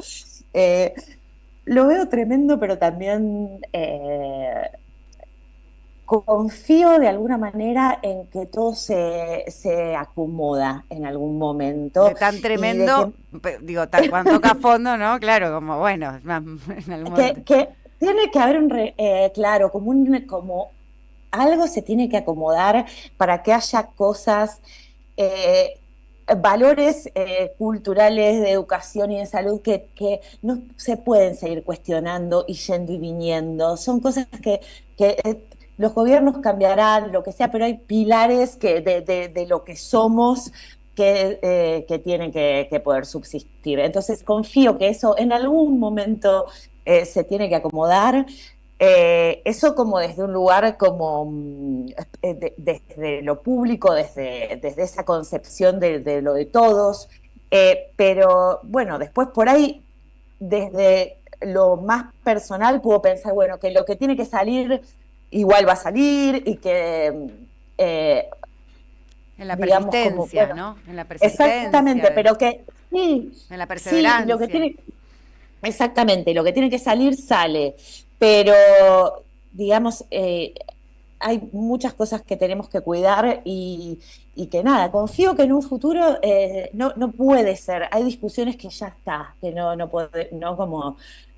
Lo veo tremendo, pero también confío de alguna manera en que todo se acomoda en algún momento. De tan tremendo, digo, cuando toca fondo, ¿no? Claro, como bueno, en algún momento. Que tiene que haber claro, como algo se tiene que acomodar para que haya cosas, valores culturales de educación y de salud que no se pueden seguir cuestionando y yendo y viniendo. Son cosas que los gobiernos cambiarán, lo que sea, pero hay pilares de lo que somos que tienen que poder subsistir. Entonces confío que eso en algún momento se tiene que acomodar. Eso como desde un lugar como desde lo público, desde esa concepción de lo de todos, pero bueno, después por ahí desde lo más personal puedo pensar, bueno, que lo que tiene que salir igual va a salir y que en la persistencia, ¿no? En la persistencia. Exactamente, pero que sí, en la perseverancia. Sí, exactamente, lo que tiene que salir sale, pero digamos hay muchas cosas que tenemos que cuidar y que nada, confío que en un futuro no puede ser, hay discusiones que ya está, que no puede, no, como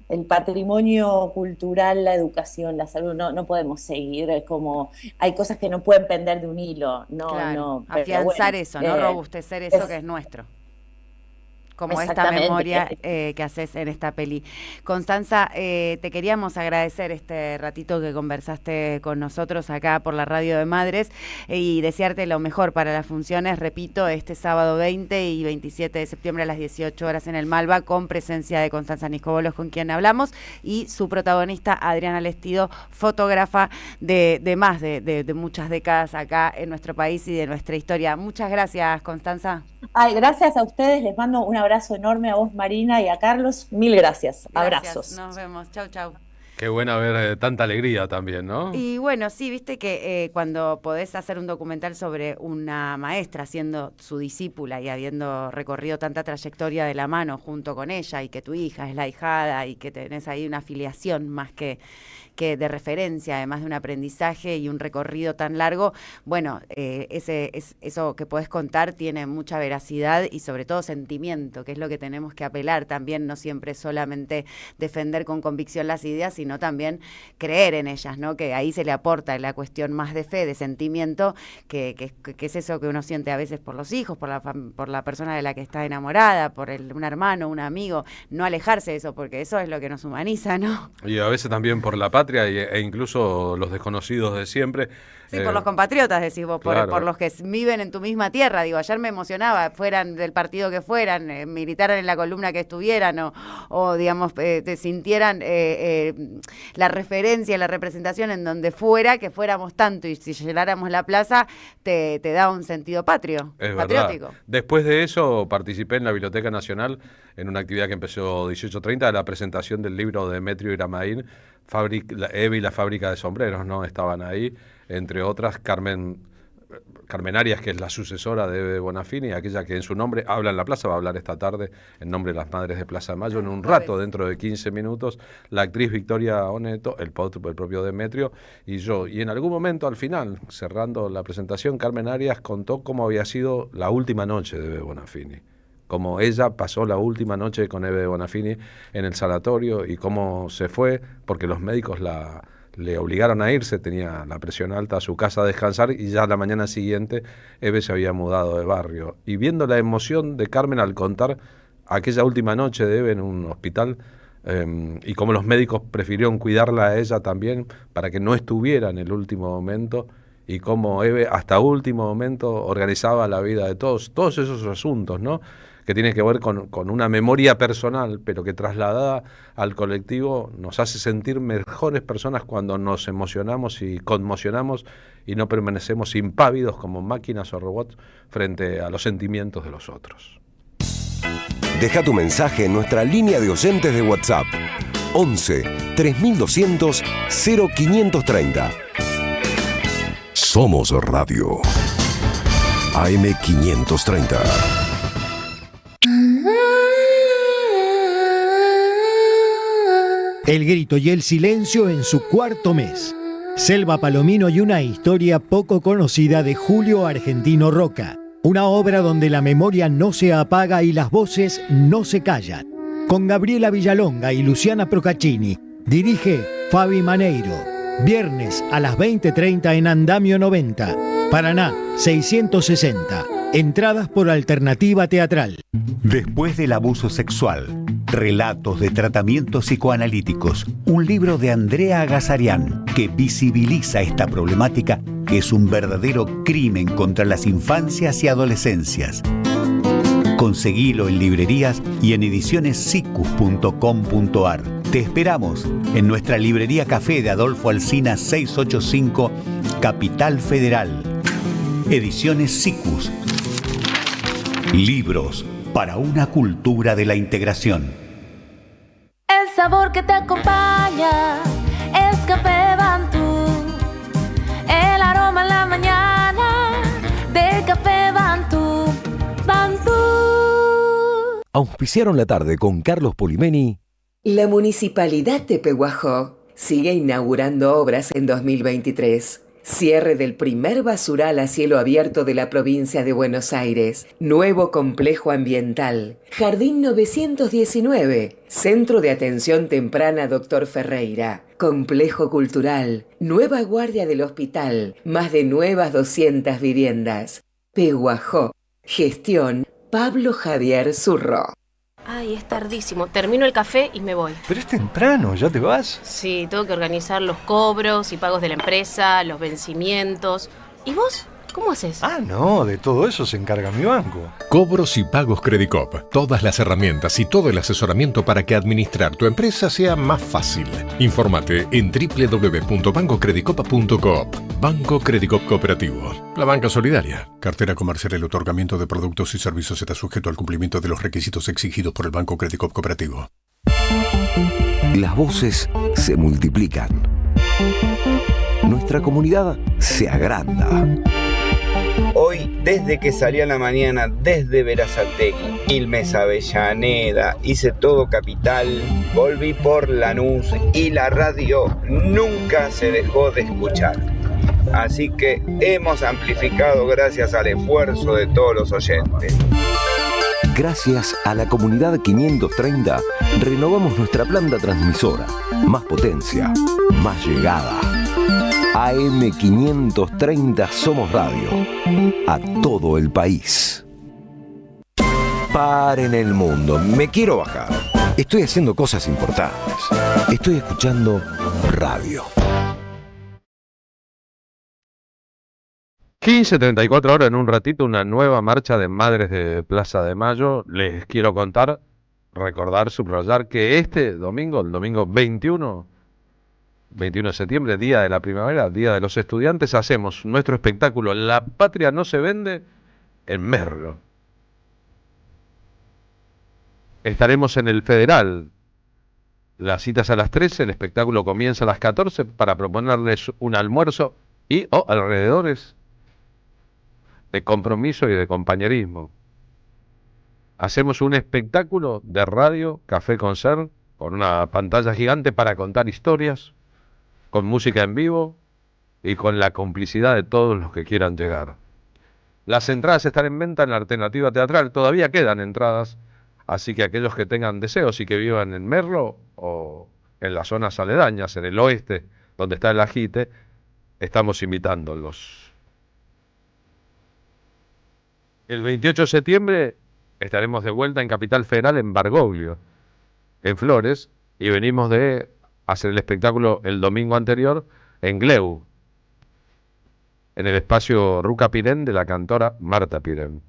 el patrimonio cultural, la educación, la salud, no podemos seguir, es como hay cosas que no pueden pender de un hilo, claro, afianzar eso, ¿no? Robustecer eso que es nuestro. como esta Exactamente. memoria que haces en esta peli. Constanza, te queríamos agradecer este ratito que conversaste con nosotros acá por la Radio de Madres y desearte lo mejor para las funciones, repito, este sábado 20 y 27 de septiembre a las 18 horas en el Malva, con presencia de Constanza Niscobolos, con quien hablamos, y su protagonista Adriana Lestido, fotógrafa de muchas décadas acá en nuestro país y de nuestra historia. Muchas gracias, Constanza. Ay, gracias a ustedes, les mando un abrazo enorme a vos, Marina, y a Carlos. Mil gracias. Abrazos. Nos vemos. Chau, chau. Qué buena ver tanta alegría también, ¿no? Y bueno, sí, viste que cuando podés hacer un documental sobre una maestra siendo su discípula y habiendo recorrido tanta trayectoria de la mano junto con ella, y que tu hija es la ahijada y que tenés ahí una afiliación más que de referencia, además de un aprendizaje y un recorrido tan largo, bueno, eso que podés contar tiene mucha veracidad y sobre todo sentimiento, que es lo que tenemos que apelar también, no siempre solamente defender con convicción las ideas, sino también creer en ellas, ¿no? Que ahí se le aporta la cuestión más de fe, de sentimiento, que es eso que uno siente a veces por los hijos, por la persona de la que está enamorada, por un hermano, un amigo, no alejarse de eso, porque eso es lo que nos humaniza, ¿no? Y a veces también por la patria e incluso los desconocidos de siempre. Sí, por los compatriotas, decís vos, claro. por los que viven en tu misma tierra. Digo, ayer me emocionaba, fueran del partido que fueran, militaran en la columna que estuvieran o digamos, te sintieran la referencia, la representación en donde fuera, que fuéramos tanto, y si llenáramos la plaza, te da un sentido patriótico. Verdad. Después de eso participé en la Biblioteca Nacional en una actividad que empezó 18:30, la presentación del libro de Demetrio Iramadín, Eve y la fábrica de sombreros, ¿no? Estaban ahí, entre otras, Carmen Arias, que es la sucesora de Eve Bonafini, aquella que en su nombre habla en la plaza, va a hablar esta tarde en nombre de las Madres de Plaza de Mayo, en un rato, dentro de 15 minutos, la actriz Victoria Oneto, el propio Demetrio, y yo. Y en algún momento, al final, cerrando la presentación, Carmen Arias contó cómo había sido la última noche de Eve Bonafini, como ella pasó la última noche con Eve Bonafini en el sanatorio y cómo se fue, porque los médicos le obligaron a irse, tenía la presión alta, a su casa a descansar, y ya la mañana siguiente Eve se había mudado de barrio. Y viendo la emoción de Carmen al contar aquella última noche de Eve en un hospital, y cómo los médicos prefirieron cuidarla a ella también para que no estuviera en el último momento, y cómo Eve hasta último momento organizaba la vida de todos esos asuntos, ¿no?, que tiene que ver con una memoria personal, pero que trasladada al colectivo nos hace sentir mejores personas cuando nos emocionamos y conmocionamos y no permanecemos impávidos como máquinas o robots frente a los sentimientos de los otros. Deja tu mensaje en nuestra línea de oyentes de WhatsApp 11 3200 0530. Somos Radio AM530. El grito y el silencio en su cuarto mes. Selva Palomino y una historia poco conocida de Julio Argentino Roca. Una obra donde la memoria no se apaga y las voces no se callan. Con Gabriela Villalonga y Luciana Procaccini. Dirige Fabi Maneiro. Viernes a las 20:30 en Andamio 90. Paraná 660. Entradas por Alternativa Teatral. Después del abuso sexual, relatos de tratamientos psicoanalíticos, un libro de Andrea Agazarian que visibiliza esta problemática que es un verdadero crimen contra las infancias y adolescencias. Conseguilo en librerías y en edicionessicus.com.ar. Te esperamos en nuestra librería Café de Adolfo Alsina 685, Capital Federal. Ediciones Sicus. Libros para una cultura de la integración. El sabor que te acompaña es Café Bantú. El aroma en la mañana del Café Bantú. Bantú. Auspiciaron la tarde con Carlos Polimeni. La Municipalidad de Pehuajó sigue inaugurando obras en 2023. Cierre del primer basural a cielo abierto de la provincia de Buenos Aires. Nuevo complejo ambiental. Jardín 919. Centro de Atención Temprana Dr. Ferreira. Complejo cultural. Nueva guardia del hospital. Más de nuevas 200 viviendas. Pehuajó. Gestión Pablo Javier Zurro. Ay, es tardísimo. Termino el café y me voy. Pero es temprano, ¿ya te vas? Sí, tengo que organizar los cobros y pagos de la empresa, los vencimientos. ¿Y vos? ¿Cómo haces? Ah, no, de todo eso se encarga mi banco. Cobros y pagos Credicop. Todas las herramientas y todo el asesoramiento para que administrar tu empresa sea más fácil. Infórmate en www.bancocredicoop.coop. Banco Credicop Cooperativo. La banca solidaria. Cartera comercial. El otorgamiento de productos y servicios está sujeto al cumplimiento de los requisitos exigidos por el Banco Credicop Cooperativo. Las voces se multiplican. Nuestra comunidad se agranda. Hoy, desde que salí a la mañana, desde Berazategui, Quilmes, Avellaneda, hice todo Capital, volví por Lanús y la radio nunca se dejó de escuchar. Así que hemos amplificado gracias al esfuerzo de todos los oyentes. Gracias a la comunidad 530, renovamos nuestra planta transmisora. Más potencia, más llegada. AM530 Somos Radio. A todo el país. Paren el mundo, me quiero bajar. Estoy haciendo cosas importantes. Estoy escuchando radio. 15:34 horas, en un ratito, una nueva marcha de Madres de Plaza de Mayo. Les quiero contar, recordar, subrayar que este domingo, el domingo 21 de septiembre, día de la primavera, día de los estudiantes, hacemos nuestro espectáculo La Patria no se vende en Merlo. Estaremos en el Federal. Las citas a las 13, el espectáculo comienza a las 14 para proponerles un almuerzo y alrededores de compromiso y de compañerismo. Hacemos un espectáculo de radio, café concert, con una pantalla gigante para contar historias, con música en vivo y con la complicidad de todos los que quieran llegar. Las entradas están en venta en la alternativa teatral, todavía quedan entradas, así que aquellos que tengan deseos y que vivan en Merlo o en las zonas aledañas, en el oeste, donde está el Ajite, estamos invitándolos. El 28 de septiembre estaremos de vuelta en Capital Federal, en Bargoglio, en Flores, y venimos de hacer el espectáculo el domingo anterior en Gleu, en el espacio Ruca Pirén de la cantora Marta Pirén.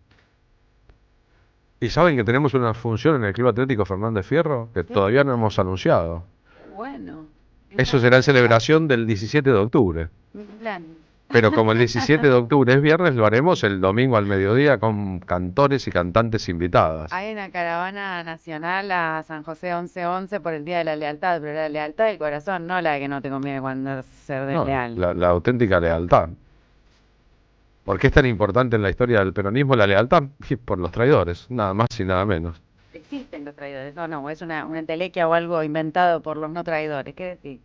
Y saben que tenemos una función en el Club Atlético Fernández Fierro que todavía no hemos anunciado. Bueno. Eso será en celebración del 17 de octubre. Plan. Pero como el 17 de octubre es viernes, lo haremos el domingo al mediodía con cantores y cantantes invitadas. Hay una caravana nacional a San José 1111 por el Día de la Lealtad, pero la lealtad del corazón, no la que no te conviene cuando ser desleal. La auténtica lealtad. ¿Por qué es tan importante en la historia del peronismo la lealtad? Por los traidores, nada más y nada menos. Existen los traidores, no, es una entelequia o algo inventado por los no traidores, ¿qué decir?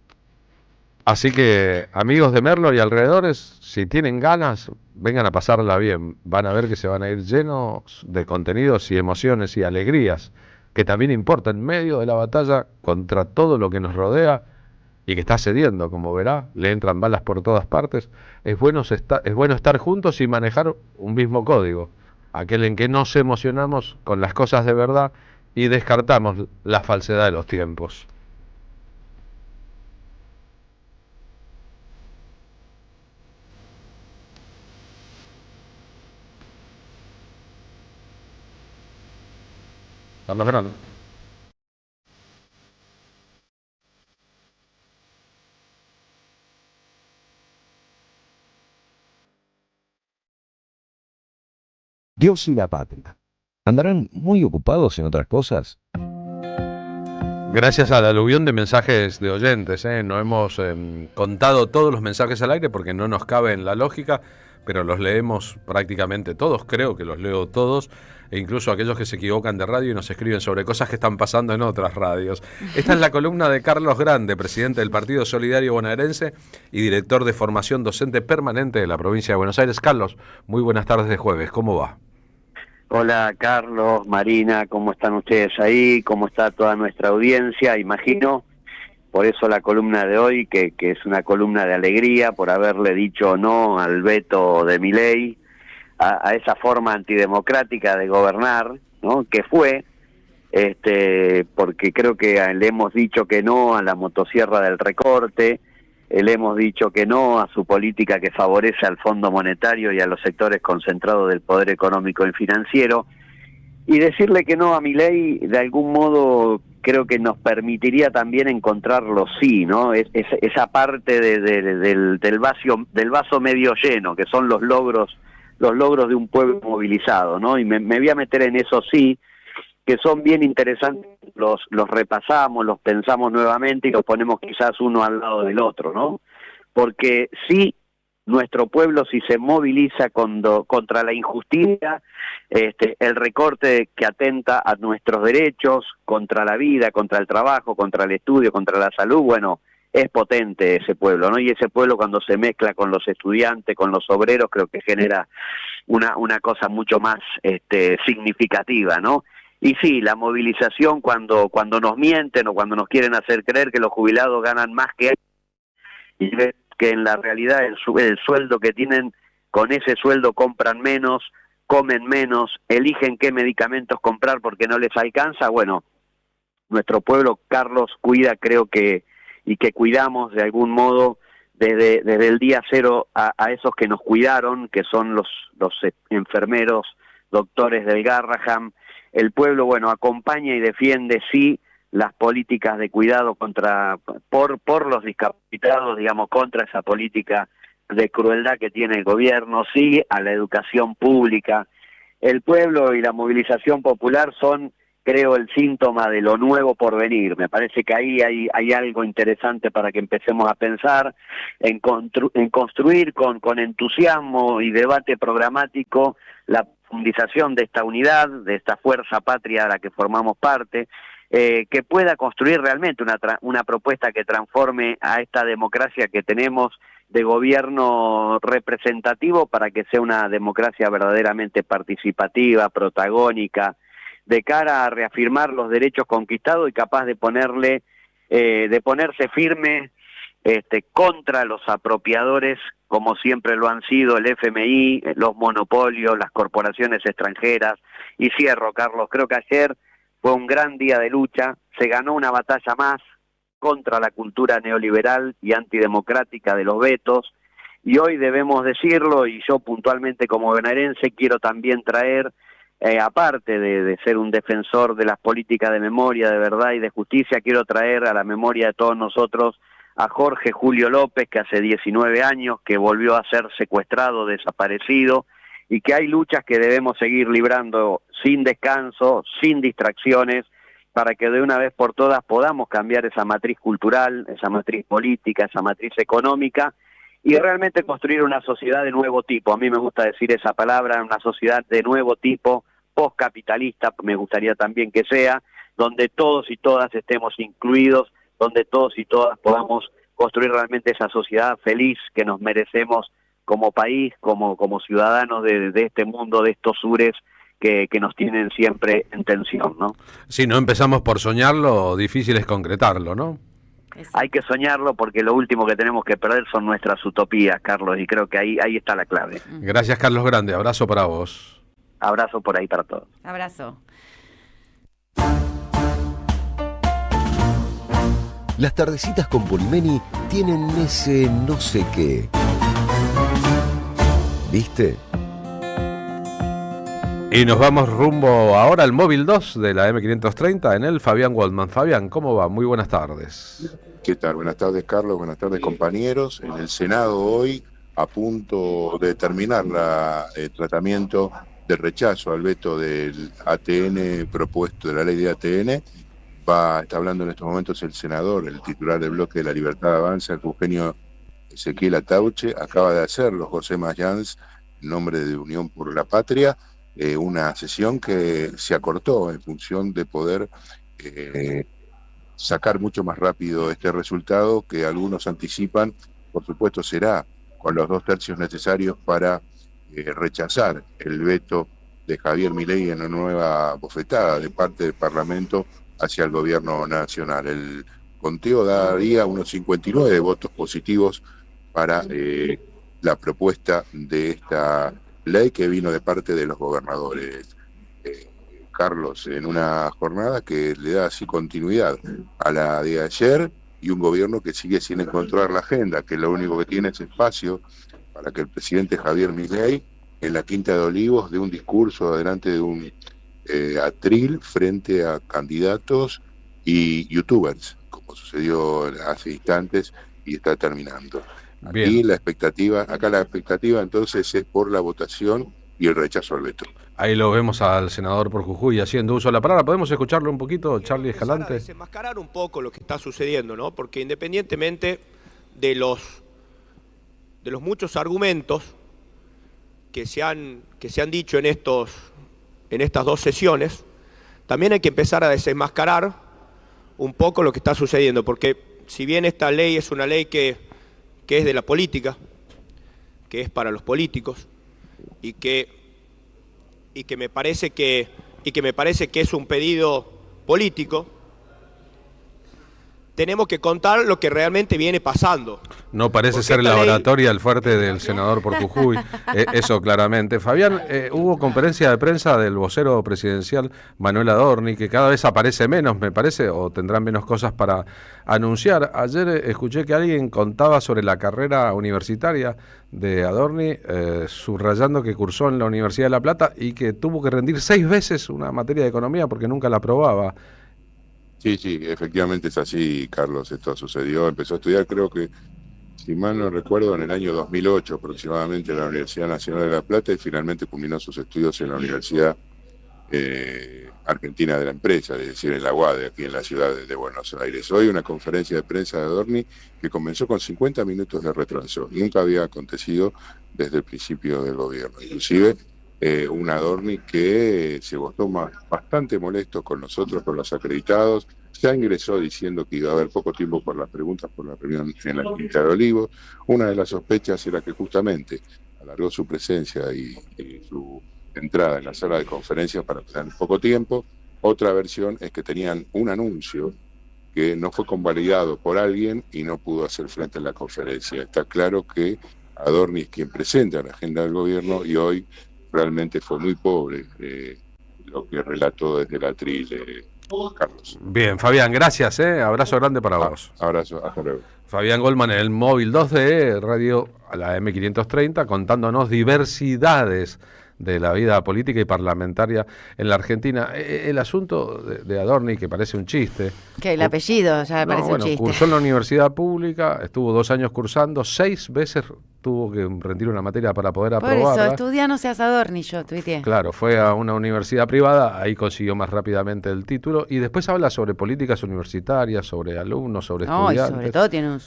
Así que, amigos de Merlo y alrededores, si tienen ganas, vengan a pasarla bien. Van a ver que se van a ir llenos de contenidos y emociones y alegrías, que también importa en medio de la batalla contra todo lo que nos rodea y que está cediendo, como verá, le entran balas por todas partes. Es bueno estar juntos y manejar un mismo código, aquel en que nos emocionamos con las cosas de verdad y descartamos la falsedad de los tiempos. Carlos Fernando. Dios y la patria. ¿Andarán muy ocupados en otras cosas? Gracias al aluvión de mensajes de oyentes, no hemos contado todos los mensajes al aire porque no nos cabe en la lógica, pero los leemos prácticamente todos, creo que los leo todos, e incluso aquellos que se equivocan de radio y nos escriben sobre cosas que están pasando en otras radios. Esta es la columna de Carlos Grande, presidente del Partido Solidario Bonaerense y director de formación docente permanente de la provincia de Buenos Aires. Carlos, muy buenas tardes de jueves, ¿cómo va? Hola Carlos, Marina, ¿cómo están ustedes ahí? ¿Cómo está toda nuestra audiencia? Imagino, por eso la columna de hoy, que es una columna de alegría por haberle dicho no al veto de Milei, a esa forma antidemocrática de gobernar, ¿no? Que fue porque creo que le hemos dicho que no a la motosierra del recorte, le hemos dicho que no a su política que favorece al Fondo Monetario y a los sectores concentrados del poder económico y financiero, y decirle que no a Milei de algún modo creo que nos permitiría también encontrar los sí, ¿no? Esa parte del vaso medio lleno, que son los logros de un pueblo movilizado, ¿no? Y me voy a meter en eso sí, que son bien interesantes, los repasamos, los pensamos nuevamente y los ponemos quizás uno al lado del otro, ¿no? Porque sí, nuestro pueblo si se moviliza contra la injusticia, el recorte que atenta a nuestros derechos, contra la vida, contra el trabajo, contra el estudio, contra la salud, bueno, es potente ese pueblo, ¿no? Y ese pueblo cuando se mezcla con los estudiantes, con los obreros, creo que genera una cosa mucho más significativa, ¿no? Y sí, la movilización cuando nos mienten o cuando nos quieren hacer creer que los jubilados ganan más que y que en la realidad el sueldo que tienen, con ese sueldo compran menos, comen menos, eligen qué medicamentos comprar porque no les alcanza, bueno, nuestro pueblo, Carlos, cuida, creo que, y que cuidamos de algún modo desde el día cero a esos que nos cuidaron, que son los enfermeros, doctores del Garraham. El pueblo, bueno, acompaña y defiende, sí, las políticas de cuidado por los discapacitados, digamos, contra esa política de crueldad que tiene el gobierno, sí, a la educación pública. El pueblo y la movilización popular son, creo, el síntoma de lo nuevo por venir. Me parece que ahí hay algo interesante para que empecemos a pensar en construir con entusiasmo y debate programático la profundización de esta unidad, de esta fuerza patria a la que formamos parte, que pueda construir realmente una propuesta que transforme a esta democracia que tenemos de gobierno representativo para que sea una democracia verdaderamente participativa, protagónica, de cara a reafirmar los derechos conquistados y capaz de ponerse firme contra los apropiadores, como siempre lo han sido el FMI, los monopolios, las corporaciones extranjeras. Y cierro, Carlos, creo que ayer fue un gran día de lucha, se ganó una batalla más contra la cultura neoliberal y antidemocrática de los vetos, y hoy debemos decirlo, y yo puntualmente como bonaerense quiero también traer, aparte de ser un defensor de las políticas de memoria, de verdad y de justicia, quiero traer a la memoria de todos nosotros a Jorge Julio López, que hace 19 años que volvió a ser secuestrado, desaparecido, y que hay luchas que debemos seguir librando sin descanso, sin distracciones, para que de una vez por todas podamos cambiar esa matriz cultural, esa matriz política, esa matriz económica, y realmente construir una sociedad de nuevo tipo. A mí me gusta decir esa palabra, una sociedad de nuevo tipo, postcapitalista, me gustaría también que sea, donde todos y todas estemos incluidos, donde todos y todas podamos construir realmente esa sociedad feliz que nos merecemos como país, como ciudadanos de este mundo, de estos sures que nos tienen siempre en tensión, ¿no? Si no empezamos por soñarlo, difícil es concretarlo, ¿no? Hay que soñarlo porque lo último que tenemos que perder son nuestras utopías, Carlos, y creo que ahí está la clave. Gracias, Carlos Grande. Abrazo para vos. Abrazo por ahí para todos. Abrazo. Las tardecitas con Polimeni tienen ese no sé qué. ¿Viste? Y nos vamos rumbo ahora al móvil 2 de la M530, en el Fabián Waldman. Fabián, ¿cómo va? Muy buenas tardes. ¿Qué tal? Buenas tardes, Carlos. Buenas tardes, compañeros. En el Senado hoy, a punto de terminar el tratamiento de rechazo al veto del ATN propuesto, de la ley de ATN, está hablando en estos momentos el senador, el titular del bloque de la Libertad Avanza, Eugenio Ezequiel Atauche. Acaba de hacerlo José Mayans, en nombre de Unión por la Patria, una sesión que se acortó en función de poder sacar mucho más rápido este resultado, que algunos anticipan, por supuesto será con los 2 tercios necesarios para rechazar el veto de Javier Milei en una nueva bofetada de parte del Parlamento hacia el gobierno nacional. El conteo daría unos 59 votos positivos para la propuesta de esta ley que vino de parte de los gobernadores. Carlos, en una jornada que le da así continuidad a la de ayer y un gobierno que sigue sin encontrar la agenda, que lo único que tiene es espacio para que el presidente Javier Milei en la Quinta de Olivos dé un discurso delante de un atril frente a candidatos y youtubers, como sucedió hace instantes y está terminando. Aquí la expectativa entonces es por la votación y el rechazo al veto. Ahí lo vemos al senador por Jujuy haciendo uso de la palabra. ¿Podemos escucharlo un poquito, Charlie Escalante? Para desenmascarar un poco lo que está sucediendo, ¿no? Porque independientemente de los muchos argumentos que se han dicho en estas dos sesiones, también hay que empezar a desenmascarar un poco lo que está sucediendo, porque si bien esta ley es una ley que es de la política, que es para los políticos, y que me parece que es un pedido político, tenemos que contar lo que realmente viene pasando. No parece Porque ser la esta ley- oratoria el fuerte del senador por Jujuy, eso claramente. Fabián, hubo conferencia de prensa del vocero presidencial Manuel Adorni, que cada vez aparece menos, me parece, o tendrán menos cosas para anunciar. Ayer escuché que alguien contaba sobre la carrera universitaria de Adorni, subrayando que cursó en la Universidad de La Plata y que tuvo que rendir 6 veces una materia de economía porque nunca la aprobaba. Sí, efectivamente es así, Carlos, esto sucedió, empezó a estudiar, creo que, si mal no recuerdo, en el año 2008 aproximadamente en la Universidad Nacional de La Plata y finalmente culminó sus estudios en la Universidad Argentina de la Empresa, es decir, en la UADE, aquí en la ciudad de Buenos Aires. Hoy una conferencia de prensa de Adorni que comenzó con 50 minutos de retraso, nunca había acontecido desde el principio del gobierno, inclusive un Adorni que se mostró bastante molesto con nosotros, con los acreditados. Ya ingresó diciendo que iba a haber poco tiempo por las preguntas por la reunión en la Quinta de Olivos. Una de las sospechas era que justamente alargó su presencia y su entrada en la sala de conferencias para tener poco tiempo. Otra versión es que tenían un anuncio que no fue convalidado por alguien y no pudo hacer frente a la conferencia. Está claro que Adorni es quien presenta la agenda del gobierno y hoy realmente fue muy pobre lo que relató desde el atril Carlos. Bien, Fabián, gracias, abrazo grande para vos. Abrazo, hasta luego. Fabián Goldman en el móvil 2 de Radio a la M530 contándonos diversidades de la vida política y parlamentaria en la Argentina. El asunto de Adorni, que parece un chiste. Que el apellido ya me parece un chiste. Cursó en la universidad pública, estuvo 2 años cursando, 6 veces tuvo que rendir una materia para poder Por aprobarla. eso, estudia no seas Adorni, yo tuiteé. Claro, fue a una universidad privada, ahí consiguió más rápidamente el título y después habla sobre políticas universitarias, sobre alumnos, sobre No, y estudiantes. sobre todo tiene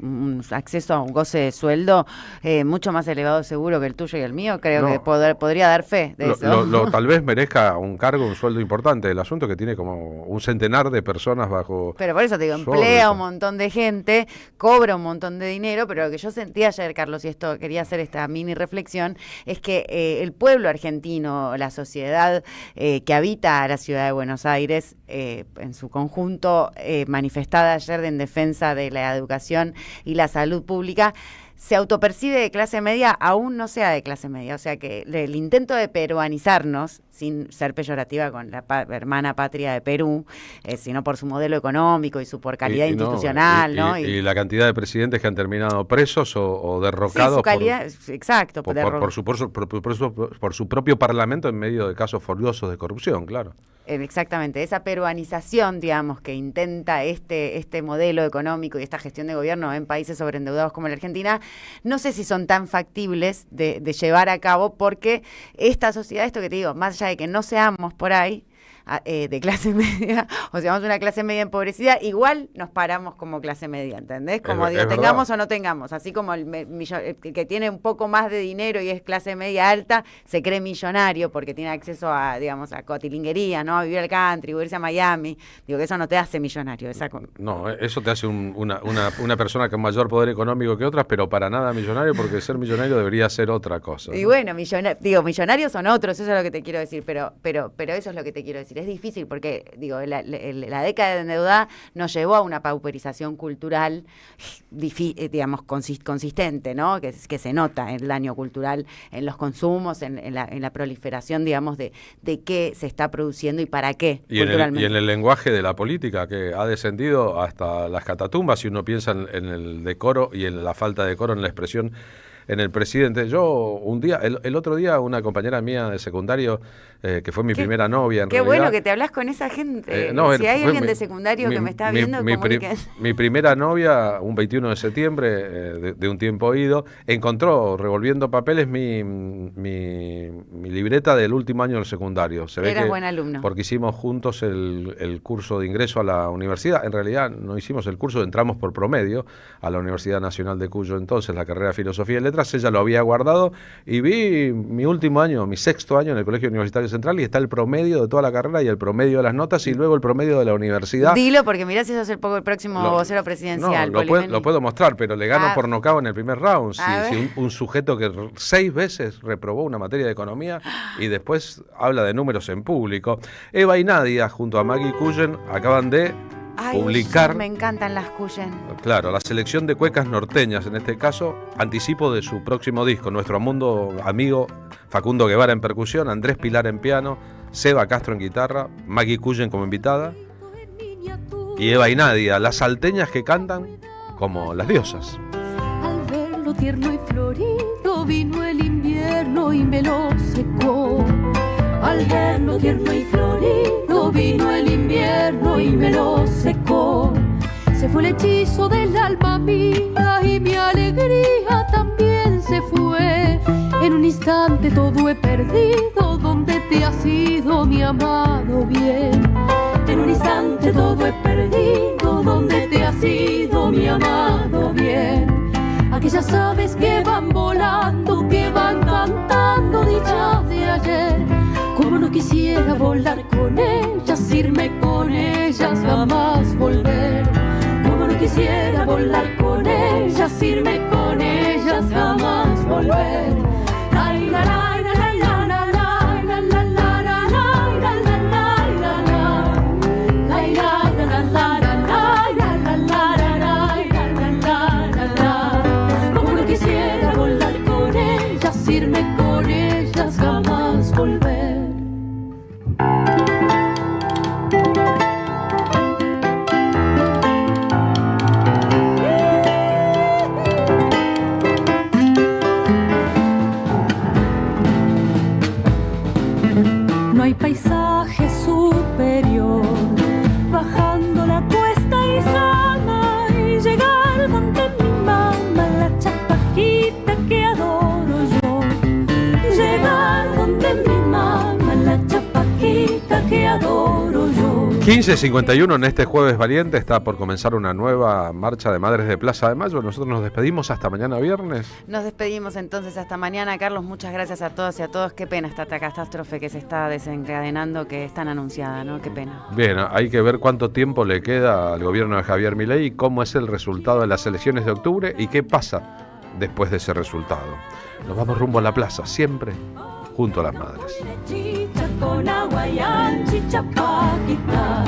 un acceso a un goce de sueldo mucho más elevado seguro que el tuyo y el mío. Creo No. que podría dar fe de eso. Tal vez merezca un cargo, un sueldo importante. El asunto es que tiene como un centenar de personas bajo... Pero por eso te digo, su emplea órbita. un montón de gente, cobra un montón de dinero, pero lo que yo sentí ayer, Carlos, y esto quería hacer esta mini reflexión, es que el pueblo argentino, la sociedad que habita la ciudad de Buenos Aires, en su conjunto, manifestada ayer en defensa de la educación y la salud pública, se autopercibe de clase media, aún no sea de clase media. O sea que el intento de peruanizarnos, sin ser peyorativa con la hermana patria de Perú, sino por su modelo económico y su por calidad institucional, ¿no? Y la cantidad de presidentes que han terminado presos o derrocados Sí, su calidad, exacto. por su propio parlamento en medio de casos furiosos de corrupción, claro. Exactamente, esa peruanización, digamos, que intenta este modelo económico y esta gestión de gobierno en países sobreendeudados como la Argentina, no sé si son tan factibles de llevar a cabo, porque esta sociedad, esto que te digo, más allá de que no seamos por ahí de clase media, o seamos una clase media empobrecida, igual nos paramos como clase media, ¿entendés? Como digo, tengamos o no tengamos, así como el que tiene un poco más de dinero y es clase media alta, se cree millonario porque tiene acceso a, digamos, a cotilinguería, ¿no? A vivir al country, a irse a Miami. Digo que eso no te hace millonario. No, eso te hace una persona con mayor poder económico que otras, pero para nada millonario, porque ser millonario debería ser otra cosa, ¿no? Y bueno, millonarios son otros, eso es lo que te quiero decir, pero eso es lo que te quiero decir. decir, es difícil porque, digo, la década de endeudada nos llevó a una pauperización cultural, digamos, consistente, ¿no? Que se nota en el daño cultural, en los consumos, en la proliferación, digamos, de qué se está produciendo y para qué, culturalmente. Y en el lenguaje de la política, que ha descendido hasta las catatumbas, si uno piensa en el decoro y en la falta de decoro en la expresión en el presidente. Yo un día, el otro día, una compañera mía de secundario, que fue mi primera novia en realidad. Qué bueno que te hablas con esa gente. Si hay alguien de secundario que me está viendo, mi primera novia, un 21 de septiembre de un tiempo ido, encontró, revolviendo papeles, mi libreta del último año del secundario. Se ve Eras que, buen alumno. porque hicimos juntos el curso de ingreso a la universidad. En realidad no hicimos el curso, entramos por promedio a la Universidad Nacional de Cuyo, entonces la carrera de Filosofía y Letras. Ella lo había guardado y vi mi último año, mi sexto año en el Colegio Universitario Central, y está el promedio de toda la carrera y el promedio de las notas y luego el promedio de la universidad. Dilo, porque mirá si sos el próximo vocero presidencial. No, lo puedo mostrar, pero le gano por nocaut en el primer round. Si un sujeto que 6 veces reprobó una materia de economía y después habla de números en público. Eva y Nadia, junto a Maggie Cullen, acaban de publicar. Me encantan las Cullen. Claro, la selección de cuecas norteñas, en este caso, anticipo de su próximo disco. Nuestro amigo Facundo Guevara en percusión, Andrés Pilar en piano, Seba Castro en guitarra, Maggie Cullen como invitada y Eva y Nadia, las salteñas que cantan como las diosas. Al verlo tierno y florido vino el invierno y me lo secó. Al verlo tierno y florido vino el invierno y me lo secó. Se fue el hechizo del alma mía y mi alegría también se fue. En un instante todo he perdido, donde te has ido mi amado bien. En un instante todo he perdido, donde te has ido mi amado bien. Aquellas aves que van volando, que van cantando dichas de ayer. Como no quisiera volar con ellas, irme con ellas, jamás volver. Como no quisiera volar con ellas, irme con ellas, jamás volver. Ay, la, la. Irme con ellas, jamás volver. No hay paisaje superior, bajando la cuesta y sana y llegar donde mi mamá, la chapaquita que adoro yo. Llegar donde mi mamá, la chapaquita que adoro yo. 15:51 en este jueves valiente, está por comenzar una nueva marcha de Madres de Plaza de Mayo. Nosotros nos despedimos hasta mañana viernes. Nos despedimos entonces hasta mañana, Carlos. Muchas gracias a todos y a todos. Qué pena esta catástrofe que se está desencadenando, que es tan anunciada, ¿no? Qué pena. Bien, hay que ver cuánto tiempo le queda al gobierno de Javier Milei y cómo es el resultado de las elecciones de octubre y qué pasa después de ese resultado. Nos vamos rumbo a la plaza, siempre junto a las madres. Chicha con agua y anchicha pa' quitar.